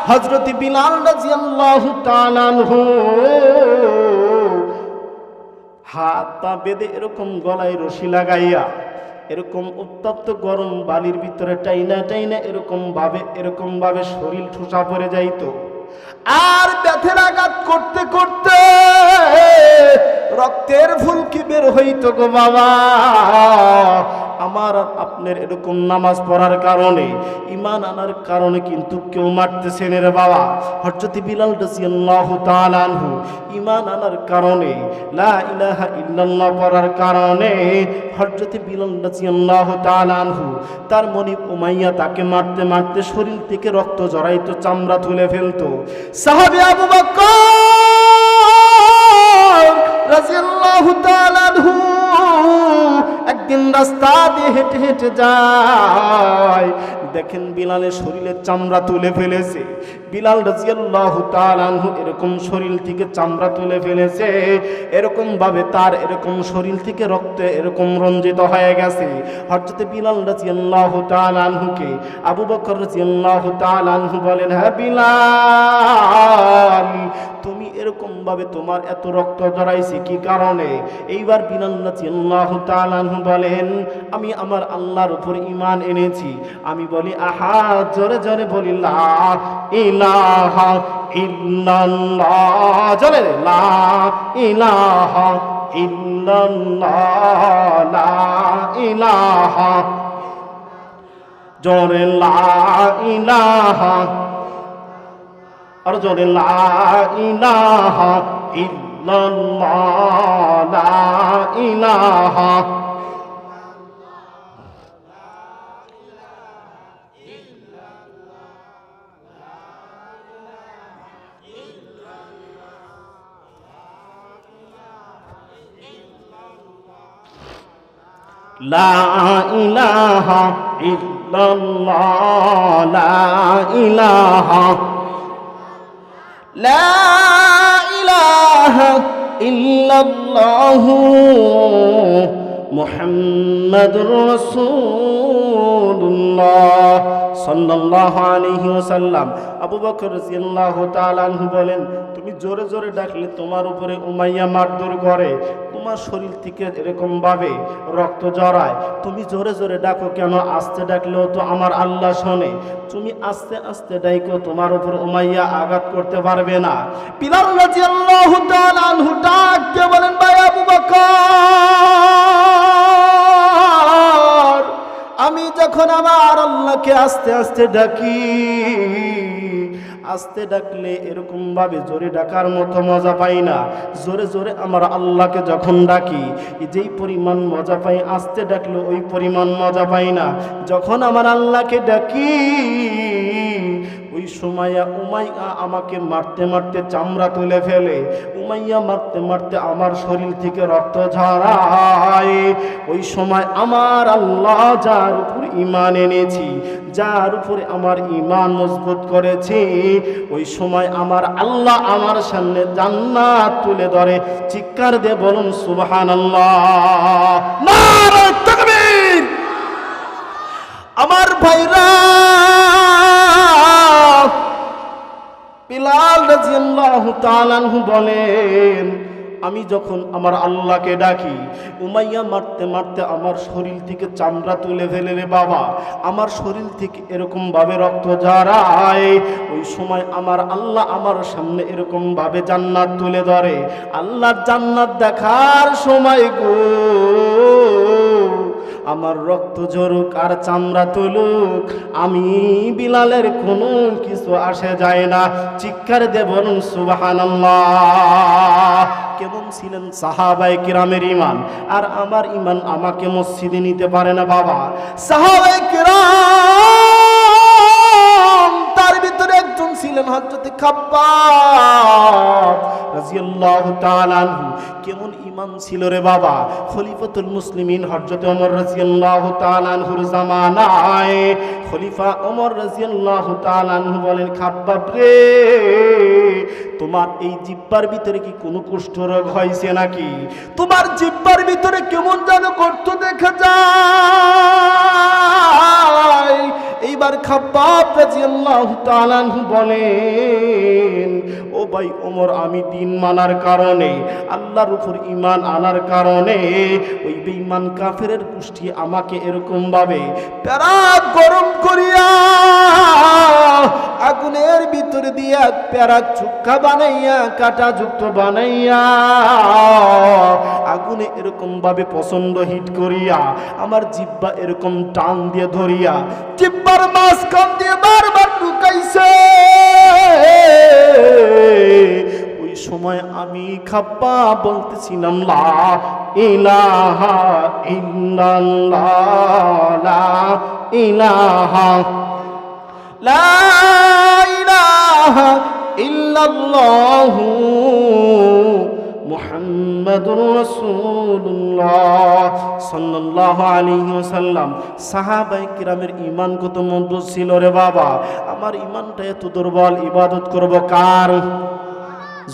হযরত বিলাল রাদিয়াল্লাহু তাআলা আনহু হাত পা বেঁধে এরকম গলায় রশি লাগাইয়া এরকম উত্তপ্ত গরম বালির ভিতরে টাইনা টাইনা এরকম ভাবে শরীর ঠোসা পড়ে যাইতো। আর ব্যথার আঘাত করতে করতে রক্তের ফুলকি বের হইতো গো বাবা। আমার আপনার এরকম নামাজ পড়ার কারণে, ইমান আনার কারণে কিন্তু কেউ মারতেছেন রে বাবা। হযরত বিলাল রাদিয়াল্লাহু তাআলা আনহু ইমান আনার কারণে, লা ইলাহা ইল্লাল্লাহ পড়ার কারণে হযরত বিলাল রাদিয়াল্লাহু তাআলা আনহু তার মনিব উমাইয়া তাকে মারতে মারতে শরীর থেকে রক্ত ঝরাইতো, চামড়া তুলে ফেলতো। সাহাবী আবু বকর রাদিয়াল্লাহু তাআলা আনহু একদিন রাস্তা দিয়ে হেঁটে হেঁটে যায়, দেখেন বিলালের শরীরের চামড়া তুলে ফেলেছে। বিলাল রাদিয়াল্লাহু তাআলা আনহু এরকম শরীর থেকে চামড়া তুলে ফেলেছে, এরকম ভাবে তার এরকম শরীর থেকে রক্ত এরকম রঞ্জিত হয়ে গেছে। হযরত বিলাল রাদিয়াল্লাহু তাআলা আনহুকে আবু বকর রাদিয়াল্লাহু তাআলা আনহু বলেন, হ্যাঁ বিলাল, তুমি এরকম ভাবে তোমার এত রক্ত ঝরাইছে কি কারণে? এইবার বিলাল রাদিয়াল্লাহু তাআলা আনহু বলেন, আমি আমার আল্লাহর উপর ঈমান এনেছি। আমি বলি আহা, জোরে জোরে বলি লা ইলাহা ইল্লাল্লাহ, জোরে লা ইলাহা ইল্লাল্লাহ, লা ইলাহা, জোরে লা ইলাহা, আর জোরে লা ইলাহা ইল্লাল্লাহ, লা ইলাহা। লা ইলাহা ইল্লাল্লাহ, লা ইলাহা, লা ইলাহা ইল্লাল্লাহু মুহাম্মাদুর রাসূলুল্লাহ সাল্লাল্লাহু আলাইহি ওয়াসাল্লাম। আবু বকর রাদিয়াল্লাহু তাআলা আনহু বলেন, তুমি জোরে জোরে ডাকলে তোমার উপরে উমাইয়া মারধর করে, তোমার শরীর থেকে এরকম ভাবে রক্ত ঝরায়, তুমি জোরে জোরে ডাকো কেন? আস্তে ডাকলেও তো আমার আল্লাহ শোনে, তুমি আস্তে আস্তে ডাকো, তোমার উপর উমাইয়া আঘাত করতে পারবে না। বিলাল রাদিয়াল্লাহু তাআলা আনহু ডাকতে বলেন, ভাই আবু বকর, আমি যখন আমার আল্লাহকে আস্তে আস্তে ডাকি, আস্তে ডাকলে এরকম ভাবে জোরে ডাকার মতো মজা পাই না। জোরে জোরে আমার আল্লাহকে যখন ডাকি, যেই পরিমাণ মজা পাই আস্তে ডাকলে ওই পরিমাণ মজা পাই না। যখন আমার আল্লাহকে ডাকি, ওই সময় উমাইয়া আমাকে মারতে মারতে চামড়া তুলে ফেলে, উমাইয়া মারতে মারতে আমার শরীর থেকে রক্ত ঝরায়। ওই সময় আমার আল্লাহ যার উপর ঈমান এনেছি, যার উপরে আমার ঈমান মজবুত করেছি, ওই সময় আমার আল্লাহ আমার সামনে জান্নাত তুলে ধরে। চিৎকার দিয়ে বলুন সুবহানাল্লাহ, নারে তাকবীর। আমার ভাইরা, রাদিয়াল্লাহু তাআলা আনহু বলেন, আমি যখন আমার আল্লাহকে ডাকি, উমাইয়া মারতে মারতে আমার শরীর থেকে চামড়া তুলে ফেলে রে বাবা, আমার শরীর থেকে এরকম ভাবে রক্ত ঝরায়। ওই সময় আমার আল্লাহ আমার সামনে এরকম ভাবে জান্নাত তুলে ধরে। আল্লাহর জান্নাত দেখার সময় গো, আমার রক্ত ঝরুক আর চামড়া তুলুক, আমি বিলালের কোনো কিছু আসে যায় না। চিৎকার দিয়ে বলুন সুবহানাল্লাহ। কেমন ছিলেন সাহাবায়ে কিরামের ঈমান? আর আমার ঈমান আমাকে মসজিদে নিতে পারে না বাবা। সাহাবায়ে কিরাম, তার ভিতরে একজন ছিলেন হযরত খাব্বাব রাদিয়াল্লাহু তাআলা আনহু। কেমন ঈমান ছিল রে বাবা! খলিফাতুল মুসলিমিন হযরত ওমর রাদিয়াল্লাহু তাআলা আনহুর জামানায় খলিফা ওমর রাদিয়াল্লাহু তাআলা আনহু বলেন, খাব্বাব রে, তোমার এই জিহ্বার ভিতরে কি কোনো কুষ্ঠ রোগ হয়েছে নাকি? তোমার জিহ্বার ভিতরে কেমন যেন কষ্ট দেখা যায়। এইবার খাব্বাব রাদিয়াল্লাহু তাআলা আনহু বলেন, ও ভাই ওমর, আমি দিন মানার কারণে, আল্লাহর উপর ঈমান আনার কারণে ওই বেঈমান কাফেরের কুষ্টি আমাকে এরকম ভাবে প্যারাক গরম করিয়া আগুনের ভিতরে দিয়া প্যারাক চুক্কা বানাইয়া কাটা যুক্ত বানাইয়া আগুনে এরকম ভাবে প্রচন্ড হিট করিয়া আমার জিহ্বা এরকম টান দিয়ে ধরিয়া জিহ্বার মাঝখান দিয়ে বারবার ঢুকাইছে। ওই সময় আমি খাব্বাব বলতেছিলাম, লা ইলাহা ইল্লাল্লাহ, লা ইলাহা, লা ইলাহা ইল্লাল্লাহু মুহাম্মাদুর রাসূলুল্লাহ সাল্লাল্লাহু আলাইহি ওয়াসাল্লাম। সাহাবায়ে কিরামের ঈমান কত মজবুত ছিল রে বাবা! আমার ঈমানটা এত দুর্বল, ইবাদত করব কার?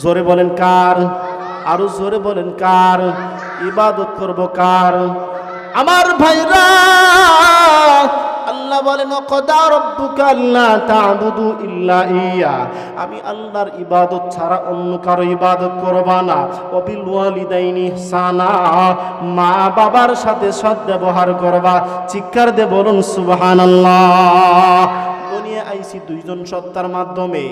জোরে বলেন কার? আরো জোরে বলেন কার? ইবাদত করব কার? আমার ভাইরা, আল্লাহ বলেন, ওয়াকাদা রাব্বুকা আল্লা তা'বুদু ইল্লা ইয়্যা, আমি আল্লাহর ইবাদত ছাড়া অন্য কারো ইবাদত করবা না। ওয়া বিল ওয়ালিদাইনি ইহসানা, মা বাবার সাথে সদ্ব্যবহার করবা। চিৎকার দিয়ে বলুন সুবহানাল্লাহ। দুনিয়া আইছি দুইজন সত্তার মাধ্যমে।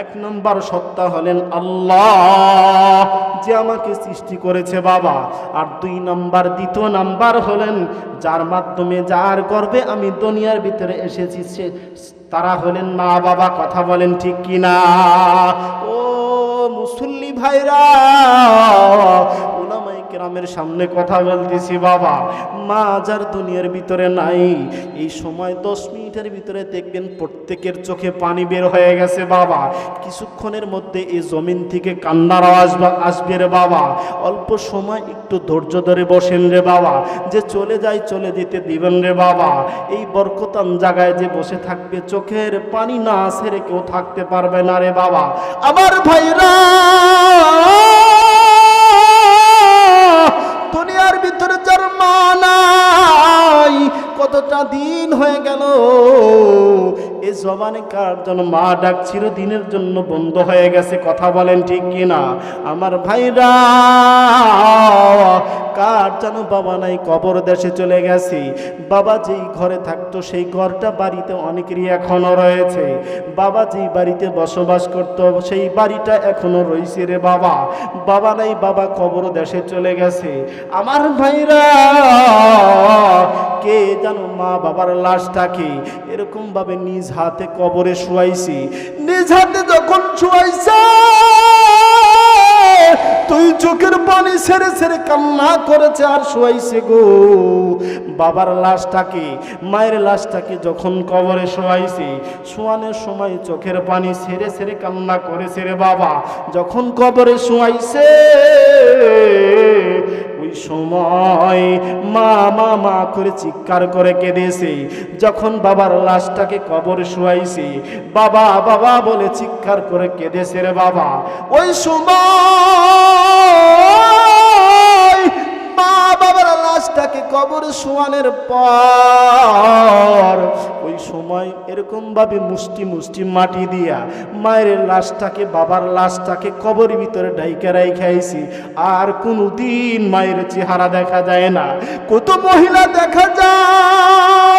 এক নম্বর সত্তা হলেন আল্লাহ, যে আমাকে সৃষ্টি করেছে বাবা। আর দুই নম্বর, দ্বিতীয় নাম্বার হলেন যার মাধ্যমে, যার গর্ভে আমি দুনিয়ার ভিতরে এসেছি, তারা হলেন মা বাবা। কথা বলেন ঠিক কিনা? ও মুসল্লি ভাইরা, উলামায়ে কেরামের সামনে কথা বলতেছি বাবা। মা যার দুনিয়ার ভিতরে নাই, এই সময় 10 মিনিটের ভিতরে দেখবেন প্রত্যেকের চোখে পানি বের হয়ে গেছে বাবা। কিছুক্ষণের মধ্যে এই জমিন থেকে কান্নার আওয়াজ আসবে রে বাবা। অল্প সময় একটু ধৈর্য ধরে বসেন রে বাবা, যে চলে যায় চলে যেতে দিবেন রে বাবা। এই বরকতান জায়গায় যে বসে থাকবে, চোখের পানি না ছেড়ে কেউ থাকতে পারবে না রে বাবা। আমার ভাইরা, দুনিয়ার ভিতরে যার মা নাই, কতটা দিন হয়ে গেল এ জবানে কার জন্য মা ডাক চিরদিনের জন্য বন্ধ হয়ে গেছে। কথা বলেন ঠিক কিনা? আমার ভাইরা, কার যেন বাবা নাই, কবর দেশে চলে গেছে। বাবা যেই ঘরে থাকতো সেই ঘরটা বাড়িতে অনেকেরই এখনো রয়েছে। বাবা যেই বাড়িতে বসবাস করতো সেই বাড়িটা এখনো রয়েছে রে বাবা। বাবা নাই, বাবা কবর দেশে চলে গেছে। আমার ভাইরা, কে যেন মা বাবার লাশটাকে এরকম ভাবে নিজ হাতে কবরে শুয়াইছি। নিজ হাতে যখন শুয়াইছে, তুই চোখের পানি ছেড়ে ছেড়ে কান্না করেছে আর শুয়াইছে গো। বাবার লাশটাকে, মায়ের লাশটাকে যখন কবরে শোয়াইছে, শোয়ানোর সময় চোখের পানি ছেড়ে ছেড়ে কান্না করেছে রে বাবা। যখন কবরে শোয়াইছে, ওই সময় মা মা মা করে চিৎকার করে কেঁদেছে। যখন বাবার লাশটাকে কবরে শোয়াইছে, বাবা বাবা বলে চিৎকার করে কেঁদেছে রে বাবা। ওই সময় মা বাবার লাশ লাশটাকে কবরে শোয়ানোর পর ওই সময় এরকম ভাবে মুষ্টি মুষ্টি মাটি দিয়া মায়ের লাশটাকে, বাবার লাশটাকে কবরের ভিতরে ঢাইকা রাইখাইছি। আর কোনদিন মায়ের চেহারা দেখা যায় না। কত মহিলা দেখা যায়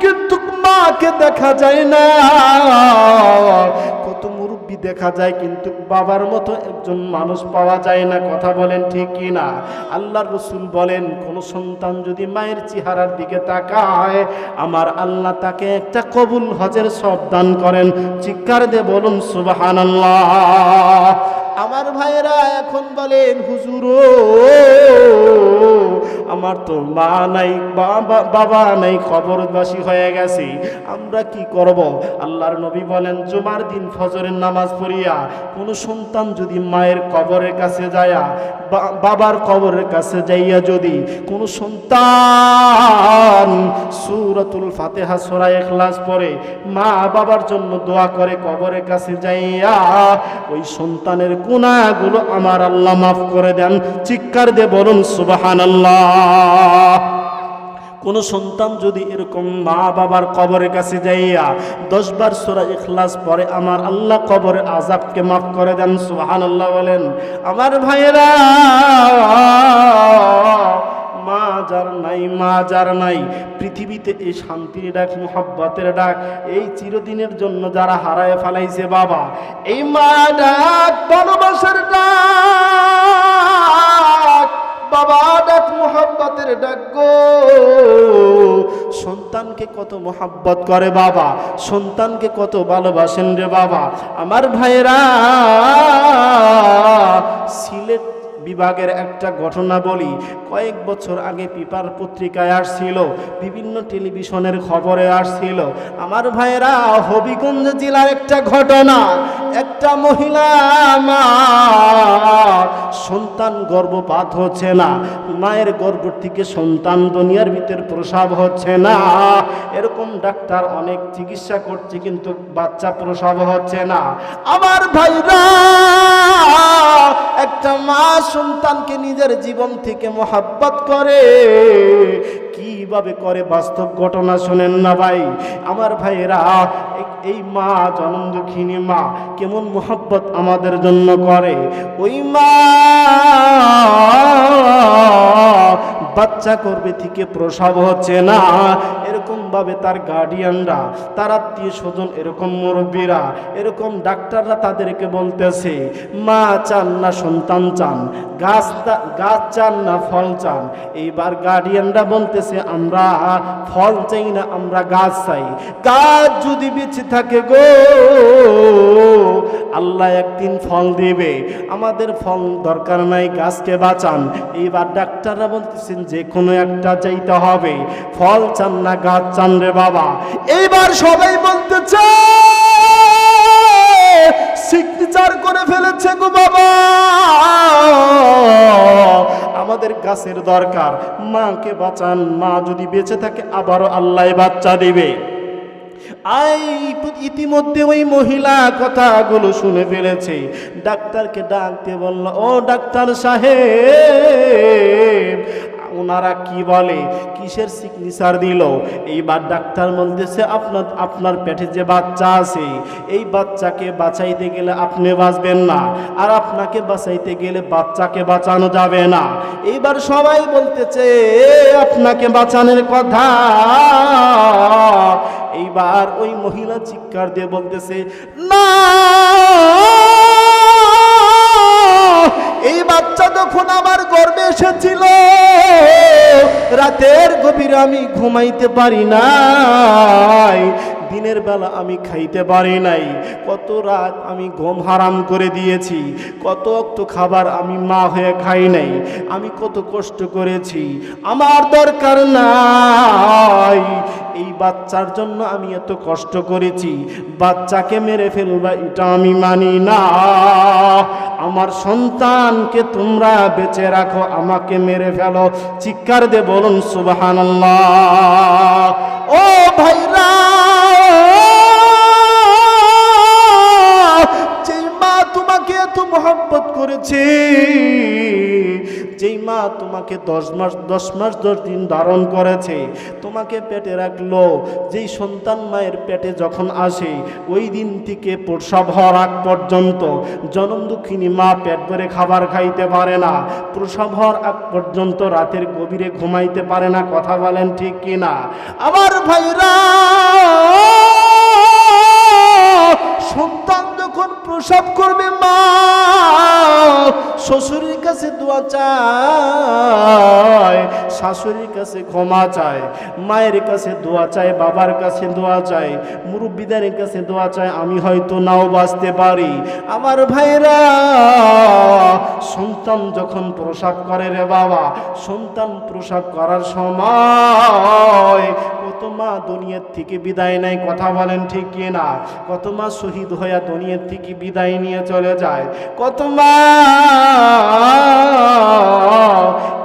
কিন্তু মাকে দেখা যায় না। কত মুরব্বী দেখা যায় কিন্তু বাবার মতো একজন মানুষ পাওয়া যায় না। কথা বলেন ঠিক কি না? আল্লাহর রাসূল বলেন, কোন সন্তান যদি মায়ের চেহারার দিকে তাকায় আমার আল্লাহ তাকে একটা কবুল হজের সওয়াব দান করেন। চিৎকার দিয়ে বলুন সুবহানাল্লাহ। আমার ভাইরা এখন বলেন, হুজুর আমার তো মা নাই, বাবা নাই, কবরবাসী হয়ে গেছে, আমরা কি করব? আল্লাহর নবী বলেন, জুমার দিন ফজরের নামাজ পড়িয়া কোন সন্তান যদি মায়ের কবরের কাছে যায়া, বাবার কবরের কাছে যাইয়া যদি কোন সন্তান সূরাতুল ফাতিহা সূরা ইখলাস পড়ে মা বাবার জন্য দোয়া করে কবরের কাছে যাইয়া, ওই সন্তানের গুনাহগুলো আমার আল্লাহ মাফ করে দেন। চিৎকার দিয়ে বলুন সুবহানাল্লাহ। কোন সন্তান যদি এরকম মা বাবার কবরের কাছে যাইয়া 10 বার সূরা ইখলাস পড়ে আমার আল্লাহ কবরের আযাবকে মাফ করে দেন। সুবহানাল্লাহ বলেন। আমার ভাইয়েরা, মা যার নাই, মা যার নাই, পৃথিবীতে এই শান্তির ডাক, মুহাব্বতের ডাক, এই চিরদিনের জন্য যারা হারায় ফেলাইছে বাবা, এই মা ডাক, ভালোবাসার ডাক, বাবা ডাক, মুহাব্বতের ডাক গো। সন্তানকে কত মুহাব্বত করে বাবা, সন্তানকে কত ভালোবাসেন রে বাবা। আমার ভাইরা, সিলেট বিভাগের একটা ঘটনা বলি। কয়েক বছর আগে পেপার পত্রিকায় আসছিল, বিভিন্ন টেলিভিশনের খবরে আসছিল। আমার ভাইরা, হবিগঞ্জ জেলার একটা ঘটনা। একটা মহিলা মা, সন্তান গর্ভপাত হচ্ছে না, মায়ের গর্ভ থেকে সন্তান দুনিয়ার ভিতর প্রসব হচ্ছে না। এরকম ডাক্তার অনেক চিকিৎসা করছে কিন্তু বাচ্চা প্রসব হচ্ছে না। আমার ভাইরা, একটা মা সন্তানকে নিজের জীবন থেকে মোহাব্বত করে, কিভাবে করে বাস্তব ঘটনা শোনেন না ভাই। আমার ভাইরা, এই মা, জনম দুঃখিনী মা কেমন মোহাব্বত আমাদের জন্য করে। ওই মা বাচ্চা করবে থেকে প্রসব হচ্ছে না, এরকম ভাবে তার গার্ডিয়ানরা, তার আত্মীয় স্বজন, এরকম মুরব্বীরা, এরকম ডাক্তাররা তাদেরকে বলতেছে, মা চান না সন্তান চান, গাছ চান না ফল চান। এইবার গার্ডিয়ানরা বলতেছে, আমরা ফল চাই না, আমরা গাছ চাই। গাছ যদি বেঁচে থাকে গো, আল্লাহ একদিন ফল দিবে, আমাদের ফল দরকার নাই, গাছকে বাঁচান। এইবার ডাক্তাররা বলতেছেন যে কোনো একটা চাইতে হবে, ফল চান না গাছ চান রে বাবা। এইবার সবাই বলতেছে, সিগনেচার করে ফেলেছে গো বাবা, আমাদের গাছের দরকার, মাকে বাঁচান, মা যদি বেঁচে থাকে আবারও আল্লাহ বাচ্চা দিবে। ইতিমধ্যে ওই মহিলা কথাগুলো শুনে ফেলেছে, ডাক্তারকে ডাকতে বলল, ও ডাক্তার সাহেব, ওনারা কি বলে, কিসের সিগনেচার দিল? এইবার ডাক্তার বলতেছে, আপনার পেটে যে বাচ্চা আছে, এই বাচ্চাকে বাঁচাইতে গেলে আপনি বাঁচবেন না, আর আপনাকে বাঁচাইতে গেলে বাচ্চাকে বাঁচানো যাবে না। এইবার সবাই বলতেছে আপনাকে বাঁচানোর কথা। এইবার ওই মহিলা চিৎকার দিয়ে বলতেছে, না, এই বাচ্চা যখন আমার গর্ভে এসেছিল, রাতের গভীরে আমি ঘুমাইতে পারি নাই, দিনের বেলা আমি খাইতে পারি নাই, কত রাত আমি ঘুম হারাম করে দিয়েছি, কত অক্ত খাবার আমি মা হয়ে খাই নাই, আমি কত কষ্ট করেছি, আমার দরকার নাই, এই বাচ্চার জন্য আমি এত কষ্ট করেছি, বাচ্চাকে মেরে ফেলবা এটা আমি মানি না, আমার সন্তানকে তোমরা বেঁচে রাখো, আমাকে মেরে ফেলো। চিৎকার দিয়ে বলুন সুবহানাল্লাহ। ও ভাইরা, যেই মা তোমাকে এত মহব্বত করেছে, যেই মা তোমাকে 10 মাস 10 দিন ধারণ করেছে, তোমাকে পেটে রাখলো। যেই সন্তান মায়ের পেটে যখন আসে ওই দিন থেকে প্রসব হওয়ার আগ পর্যন্ত জনম দুঃখিনী মা পেট ভরে খাবার খাইতে পারে না, প্রসব হওয়ার আগ পর্যন্ত রাতের গভীরে ঘুমাইতে পারে না। কথা বলেন ঠিক কিনা আমার ভাইরা? সন্তান যখন প্রসব করবে মা শ্বশুরের কাছে দোয়া চায়, শাশুড়ির কাছে ক্ষমা চায়, মায়ের কাছে দোয়া চায়, বাবার কাছে দোয়া চায়, মুরব্বিদের কাছে দোয়া চায়। আমি হয়তো নাও বাঁচতে পারি। আমার ভাইরা, সন্তান যখন প্রসব করে রে বাবা, সন্তান প্রসব করার সময় কত মা দুনিয়ার থেকে বিদায় নেয়। কথা বলেন ঠিক কিনা? কত মা শহীদ হইয়া দুনিয়ার থেকে বিদায় নিয়ে চলে যায়। কত মা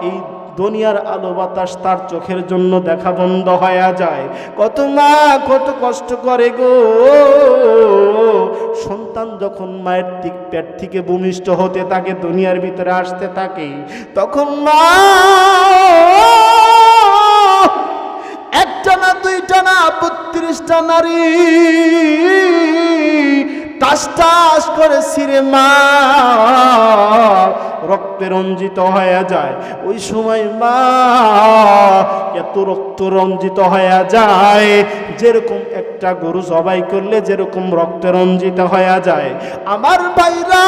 এই দুনিয়ার আলো বাতাস তার চোখের জন্য দেখা বন্ধ হয়ে যায়। কত মা কত কষ্ট করে গো। সন্তান যখন মায়ের পেট থেকে ভূমিষ্ঠ হতে থাকে, দুনিয়ার ভিতরে আসতে থাকে, তখন মা একটা না দুইটা না 32টা নারী টাস টাস করে ছিঁড়ে মা রক্তে রঞ্জিত হয়ে যায়। ওই সময় মা এত রক্ত রঞ্জিত হয়ে যায়, যেরকম একটা গরু জবাই করলে যেরকম রক্তে রঞ্জিত হয়ে যায়। আমার ভাইরা,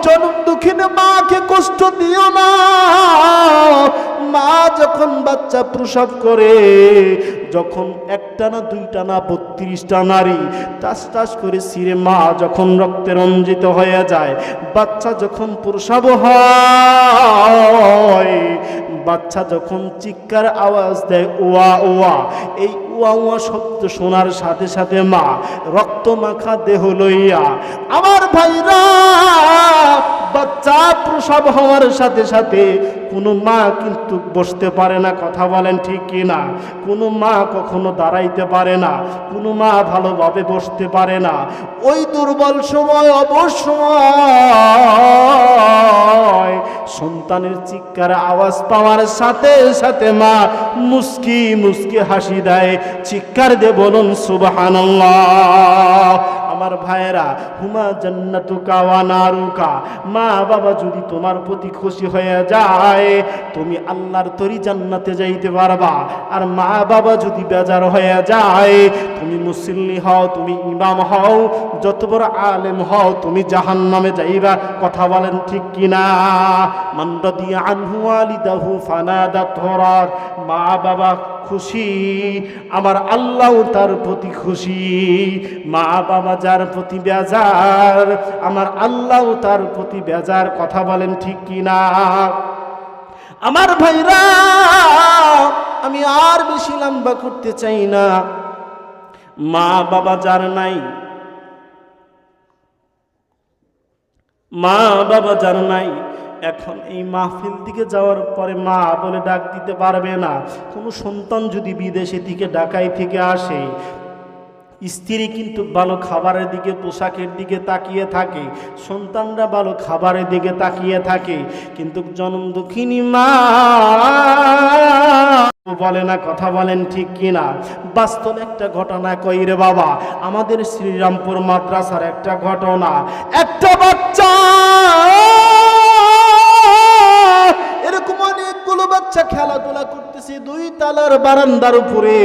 জনম দুঃখিনী মাকে কষ্ট দিও না। মা যখন বাচ্চা প্রসব করে, যখন একটা না দুইটা না 32টা নারী টাস টাস করে ছিঁড়ে মা যখন রক্তে রঞ্জিত হয়ে যায়, বাচ্চা যখন প্রসব হয়, বাচ্চা যখন চিৎকার আওয়াজ দেয় ওয়া ওয়া, এই ওয়া ওয়া শব্দ শোনার সাথে সাথে মা রক্ত মাখা দেহ লইয়া, আমার ভাইরা, বাচ্চা প্রসব হওয়ার সাথে সাথে কোনো মা কিন্তু বসতে পারে না। কথা বলেন ঠিক কিনা? কোনো মা কখনো দাঁড়াইতে পারে না, কোনো মা ভালোভাবে বসতে পারে না। ওই দুর্বল সময় অবশ্যই সন্তানের চিৎকার আওয়াজ পাওয়ার সাথে সাথে মা মুস্কি মুস্কি হাসি দেয়, চিৎকার দিয়ে বলুন সুবহানাল্লাহ। আমার ভাইয়েরা, হুমা জান্নাতুকা ওয়া নারুকা, মা বাবা যদি তোমার প্রতি খুশি হয়ে যায়, তুমি আল্লাহর তরি জান্নাতে যাইতে পারবা। আর মা বাবা যদি বেজার হয়ে যায়, তুমি মুসল্লি হও, তুমি ইমাম হও, যত বড় আলেম হও, তুমি জাহান্নামে যাইবা। কথা বলেন ঠিক কিনা? মান রাদিয়া আনহু ওয়ালিদাহু ফানাদাতহু রাদ। মা বাবা খুশি, আমার আল্লাহ তার প্রতি খুশি। মা বাবা যার প্রতি বেজার, আমার আল্লাহ তার প্রতি বেজার। কথা বলেন ঠিক কিনা? আমার ভাইরা, আমি আর বেশি লম্বা করতে চাই না। মা বাবা যার নাই, মা বাবা যার নাই, এখন এই মাহফিল দিকে যাওয়ার পরে মা বলে ডাক দিতে পারবে না। কোনো সন্তান যদি বিদেশে থেকে ঢাকায় থেকে আসে, স্ত্রী কিন্তু ভালো খাবারের দিকে, পোশাকের দিকে তাকিয়ে থাকে, সন্তানরা ভালো খাবারের দিকে তাকিয়ে থাকে, কিন্তু জনম দুঃখিনী মা বলে না। কথা বলেন ঠিক কিনা? বাস্তব একটা ঘটনা কই রে বাবা, আমাদের শ্রীরামপুর মাদ্রাসার একটা ঘটনা। একটা বাচ্চা, এরকম অনেকগুলো বাচ্চা খেলাধুলা করতেছে 2 তলার বারান্দার উপরে,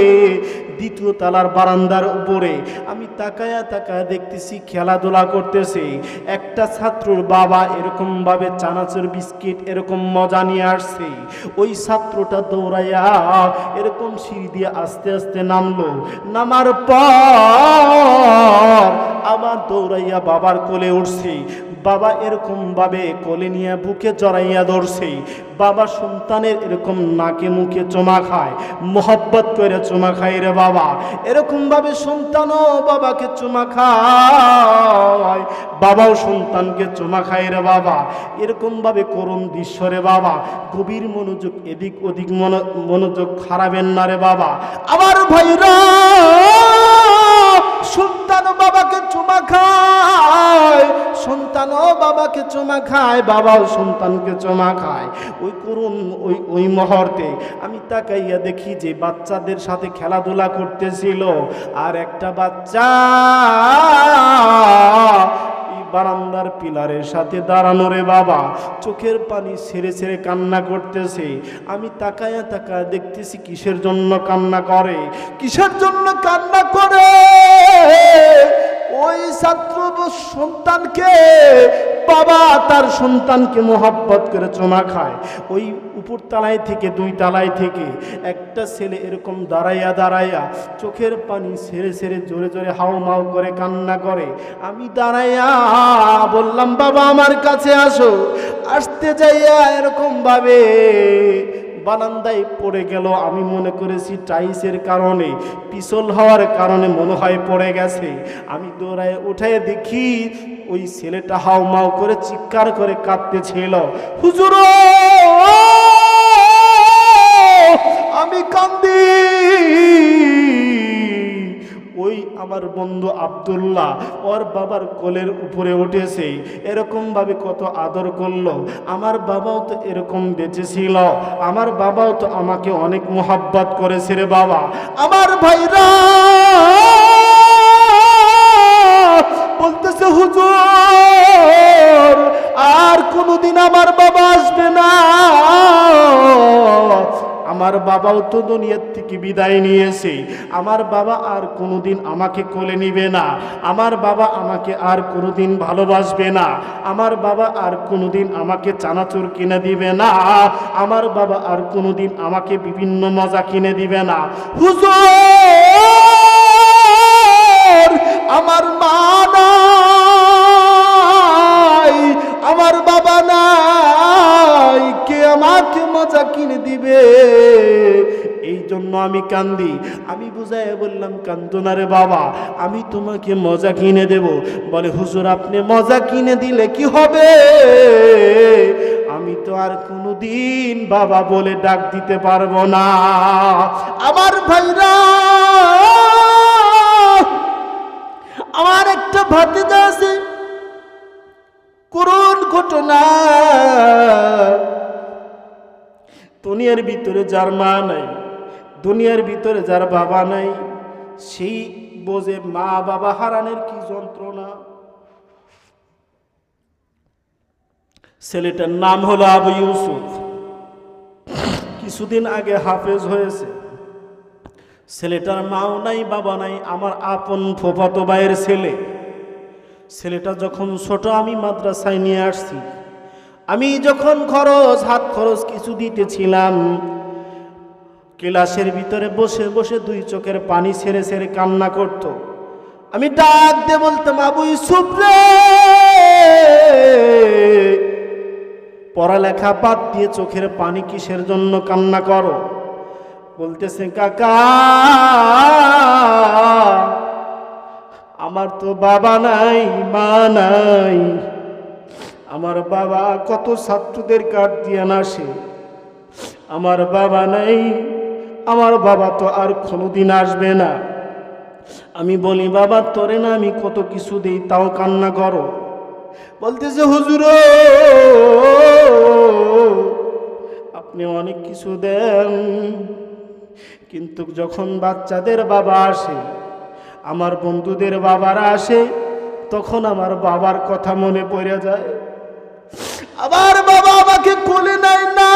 2য় তলার বারান্দার উপরে। আমি তাকায়া তাকায়া দেখতেছি খেলাধুলা করতেছে। একটা ছাত্রর বাবা এরকম ভাবে চানাচুর বিস্কিট এরকম মজা নিয়ে আসছে। ওই ছাত্রটা দৌড়াইয়া এরকম সিঁড়ি দিয়ে আস্তে আস্তে নামলো। নামার পর আবার দৌড়াইয়া বাবার কোলে উঠছে। বাবা এরকম ভাবে কোলে নিয়ে বুকে জড়াইয়া ধরছে। বাবা সন্তানের এরকম নাকে মুখে চুমা খায়, মোহব্বত করে চুমা খায় রে বাবা। এরকম ভাবে সন্তানও বাবাকে চুমা খায়, বাবাও সন্তানকে চুমা খায় রে বাবা। এরকম ভাবে করুণ দৃশ্য রে বাবা। গভীর মনোযোগ, এদিক ওদিক মনোযোগ হারাবেন না রে বাবা। আমার ভাইরা, সন্তানও বাবাকে চুমা খায়, সন্তানও বাবাকে চুমা খায়, বাবাও সন্তানকে চুমা খায়। ওই করুন ওই মুহূর্তে আমি তাকাইয়া দেখি যে বাচ্চাদের সাথে খেলাধুলা করতেছিল, আর একটা বাচ্চা বারান্দার পিলারের সাথে দাঁড়ানো রে বাবা, চোখের পানি ছেড়ে ছেড়ে কান্না করতেছে। আমি তাকায়া তাকায়া দেখতেছি কিসের জন্য কান্না করে, কিসের জন্য কান্না করে। ওই ছাত্র সন্তানকে বাবা তার সন্তানকে মোহাব্বত করে চুমা খায়। ওই উপর তালায় থেকে 2 তালায় থেকে একটা ছেলে এরকম দাঁড়াইয়া দাঁড়াইয়া চোখের পানি ছেড়ে ছেড়ে জোরে জোরে হাউমাউ করে কান্না করে। আমি দাঁড়াইয়া বললাম বাবা আমার কাছে আসো। আসতে যাইয়া এরকম ভাবে বারান্দায় পড়ে গেল। আমি মনে করেছি টাইসের কারণে, পিছল হওয়ার কারণে মনে হয় পড়ে গেছে। আমি দৌড়ায় উঠে দেখি ওই ছেলেটা হাউমাউ করে চিৎকার করে কাঁদতেছিল, হুজুর আমি কান্দি। ওই আমার বন্ধু আব্দুল্লাহ ওর বাবার কোলের উপরে উঠেছে, এরকম ভাবে কত আদর করলো। আমার বাবাও তো এরকম বেঁচে ছিল, আমার বাবাও তো আমাকে অনেক মোহাব্বত করেছে রে বাবা। আমার ভাইরা বলতেছে হুজুর আর কোনোদিন আমার বাবা আসবে না। আমার বাবাও তো দুনিয়ার থেকে বিদায় নিয়েছে, আমার বাবা আর কোনোদিন আমাকে কোলে নিবে না, আমার বাবা আমাকে আর কোনোদিন ভালোবাসবে না, আমার বাবা আর কোনোদিন আমাকে চানাচুর কিনে দিবে না, আমার বাবা আর কোনোদিন আমাকে বিভিন্ন মজা কিনে দিবে না। হুজুর আমার মা নাই, আমার বাবা নাই, কে আমাকে মজা কিনে দিবে? এই জন্য আমি কান্দি। আমি বুঝাইয়া বললাম কান্দো না রে বাবা, আমি তোমাকে মজা কিনে দেব। বলে হুজুর আপনি মজা কিনে দিলে কি হবে? আমি তো আর কোনোদিন বাবা বলে ডাক দিতে পারবো না। আমার ভাইরা আমার একটা ভাতিজা আছে, করুণ ঘটনা। দুনিয়ার ভিতরে যার মা নাই, দুনিয়ার ভিতরে যার বাবা নাই, সেই বোঝে মা বাবা হারানোর কি যন্ত্রণা। ছেলেটার নাম হলো আবু ইউসুফ, কিছুদিন আগে হাফেজ হয়েছে। ছেলেটার মাও নাই বাবা নাই, আমার আপন ফুফাতো ভাইয়ের ছেলে। ছেলেটা যখন ছোট আমি মাদ্রাসায় নিয়ে আসছি। আমি যখন হাত খরচ কিছু দিতেছিলাম, ক্লাসের ভিতরে বসে বসে 2 চোখের পানি ছেড়ে ছেড়ে কান্না করত। আমি ডাক দিয়ে বলতাম আবু ইউসুফ রে, পড়ালেখা বাদ দিয়ে চোখের পানি কিসের জন্য কান্না করো? বলতেছে কাকা আমার তো বাবা নাই মা নাই, আমার বাবা কত ছাত্রদের কাঠ দিয়ে আসে, আমার বাবা নাই, আমার বাবা তো আর কোনোদিন আসবে না। আমি বলি বাবা তোরে না আমি কত কিছু দেই তাও কান্না করো? বলতেছে হুজুর আপনি অনেক কিছু দেন, কিন্তু যখন বাচ্চাদের বাবা আসে, আমার বন্ধুদের বাবারা আসে, তখন আমার বাবার কথা মনে পড়ে যায়। আমার বাবা আমাকে কোলে নেয় না,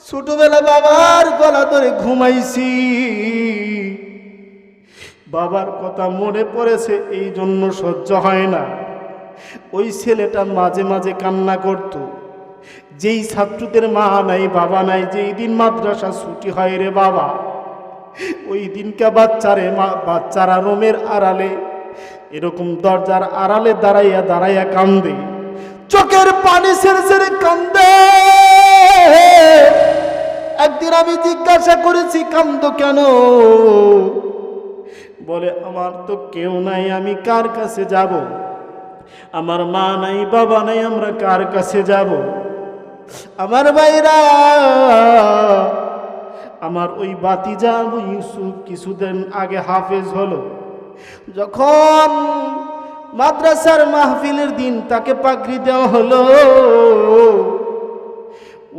ছোটবেলা বাবার গলা ধরে ঘুমাইছি, বাবার কথা মনে পড়েছে, এই জন্য সহ্য হয় না। ওই ছেলেটা মাঝে মাঝে কান্না করত। যেই ছাত্রদের মা নাই বাবা নাই, যেই দিন মাদ্রাসা ছুটি হয় রে বাবা, ওই দিনকা বাচ্চারা রুমের আড়ালে এরকম দরজার আড়ালে দাঁড়াইয়া দাঁড়াইয়া কান্দে, চোখের পানি ছেড়ে ছেড়ে কান্দে। একদিন আমি জিজ্ঞাসা করেছি কান্দো কেন? বলে আমার তো কেউ নাই, আমি কার কাছে যাব? আমার মা নাই বাবা নাই, আমরা কার কাছে যাব? আমার ভাইরা আমার ওই ভাতিজা আবু ইউসুফ কিছুদিন আগে হাফেজ হলো। যখন মাদ্রাসার মাহফিলের দিন তাকে পাগড়ি দেওয়া হলো,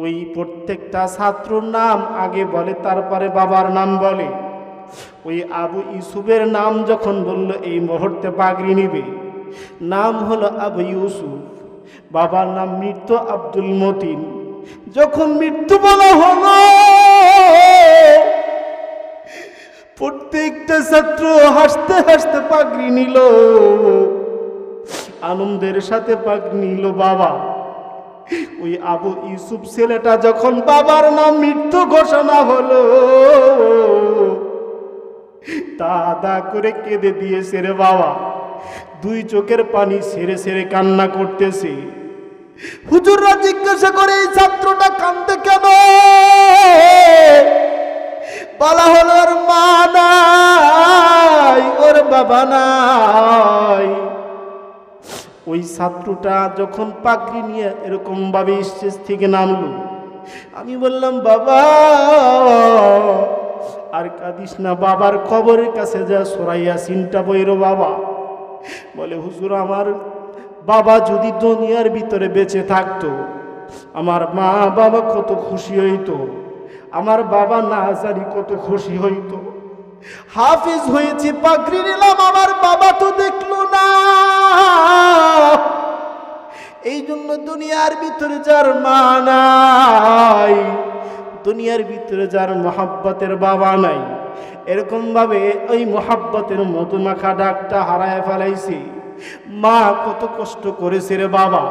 ওই প্রত্যেকটা ছাত্রর নাম আগে বলে, তারপরে বাবার নাম বলে। ওই আবু ইউসুফের নাম যখন বলল এই মুহূর্তে পাগড়ি নিবে, নাম হলো আবু ইউসুফ, বাবার নাম মৃত্যু আব্দুল মতিন। যখন মৃত্যু বলা হলো, প্রত্যেকটা ছাত্র হাসতে হাসতে পাগড়ি নিল, আনন্দের সাথে পাগড়ি নিল। বাবা, ওই আবু ইউসুফ ছেলেটা যখন বাবার নাম মৃত্যু ঘোষণা হলো, দাদা করে কেঁদে দিয়েছে রে বাবা, দুই চোখের পানি ছেড়ে ছেড়ে কান্না করতেছে। হুজুররা জিজ্ঞাসা করে এই ছাত্রটা কাঁদতে কেন? বলা হলো ওর মা নাই, ওর বাবা নাই। ওই ছাত্রটা যখন পাগড়ি নিয়ে এরকম ভাবে স্টেজ থেকে নামলো, আমি বললাম বাবা আর কাঁদিস না, বাবার কবরের কাছে যা সূরা ইয়াসিনটা বইরো বাবা। বলে হুজুর আমার বাবা যদি দুনিয়ার ভিতরে বেঁচে থাকতো, আমার মা বাবা কত খুশি হইতো, আমার বাবা না জানি কত খুশি হইতো। হাফিজ হয়েছি, পাগড়ি নিলাম, আমার বাবা তো দেখলো না। এই জন্য দুনিয়ার ভিতরে যার মা নাই, দুনিয়ার ভিতরে যার মোহাব্বতের বাবা নাই, এরকম ভাবে ওই মোহাব্বতের মধুমাখা ডাকটা হারায় ফেলাইছি। মা কত কষ্ট করেছে রে বাবা,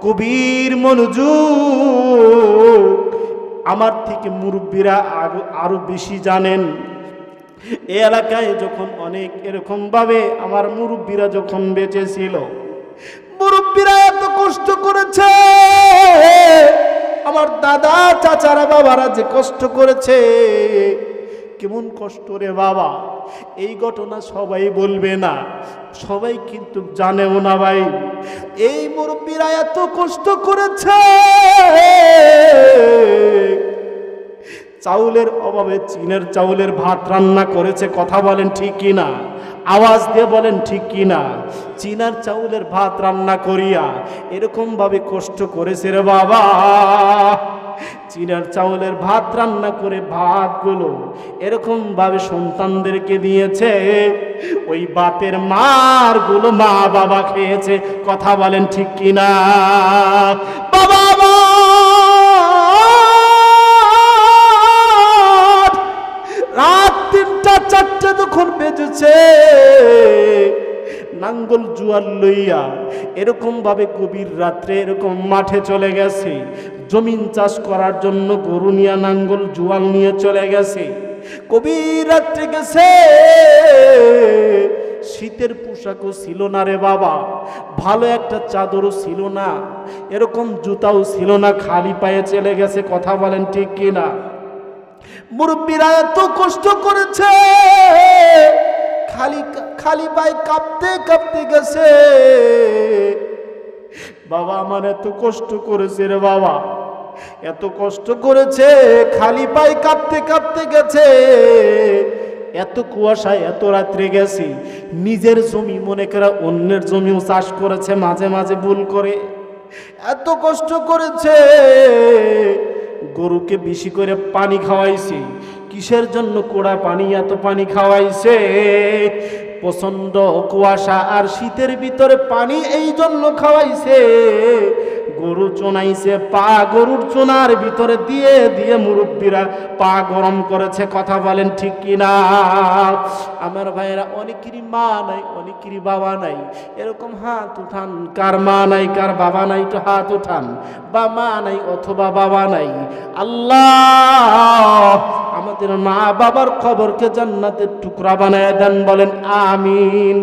কবির মনোযোগ। আমার থেকে মুরব্বীরা আরো বেশি জানেন। এই এলাকায় যখন অনেক এরকম ভাবে আমার মুরব্বীরা যখন বেঁচে ছিল, মুরব্বীরা এত কষ্ট করেছে, আমার দাদা চাচারা বাবারা যে কষ্ট করেছে, কেমন কষ্ট রে বাবা। এই ঘটনা সবাই বলবে না, সবাই কিন্তু জানেও না ভাই। এই মুরব্বীরা এত কষ্ট করেছে, চাউলের অভাবে চীনের চাউলের ভাত রান্না করেছে। কথা বলেন ঠিক কিনা? আওয়াজ দিয়ে বলেন ঠিক কিনা? চীনার চাউলের ভাত রান্না করিয়া এরকম ভাবে কষ্ট করেছে রে বাবা। চীনার চাউলের ভাত রান্না করে ভাতগুলো এরকম ভাবে সন্তানদেরকে দিয়েছে, ওই ভাতের মারগুলো মা বাবা খেয়েছে। কথা বলেন ঠিক কিনা? বাবা রাত 3টা 4টে যখন বেজেছে, নাঙ্গল জুয়াল লইয়া এরকম ভাবে গভীর রাত্রে এরকম মাঠে চলে গেছে, জমিন চাষ করার জন্য গরু নিয়ে নাঙ্গল জুয়াল নিয়ে চলে গেছে। গভীর রাত্রে গেছে, শীতের পোশাকও ছিল না রে বাবা, ভালো একটা চাদরও ছিল না, এরকম জুতাও ছিল না, খালি পায়ে চলে গেছে। কথা বলেন ঠিক কিনা? মুরব্বীরা এত কষ্ট করেছে, খালি পায়ে কাঁপতে কাঁপতে গেছে। বাবা আমার এত কষ্ট করেছে রে বাবা, এত কষ্ট করেছে, খালি পায়ে কাঁপতে কাঁপতে গেছে। এত কুয়াশায় এত রাত্রে গেছি, নিজের জমি মনে করে অন্যের জমিও চাষ করেছে, মাঝে মাঝে ভুল করে। এত কষ্ট করেছে, গরুকে বেশি করে পানি খাওয়াইছে। কিসের জন্য? কোড়া পানি, এত পানি খাওয়াইছে। প্রচন্ড কুয়াশা আর শীতের ভিতরে পানি এই জন্য খাওয়াইছে। গরু চোনাইছে, পা গরুর চোনার ভিতরে দিয়ে দিয়ে মুরব্বীরা পা গরম করেছে। কথা বলেন ঠিক কিনা? আমার ভাইয়েরা, অনেকেরই মা নাই, অনেকেরই বাবা নাই। এরকম হাত উঠান, কার মা নাই কার বাবা নাই, তো হাত উঠান। বা মা নাই অথবা বাবা নাই, আল্লাহ আমাদের মা বাবার কবরকে জান্নাতের টুকরা বানায় দেন। বলেন আমিন।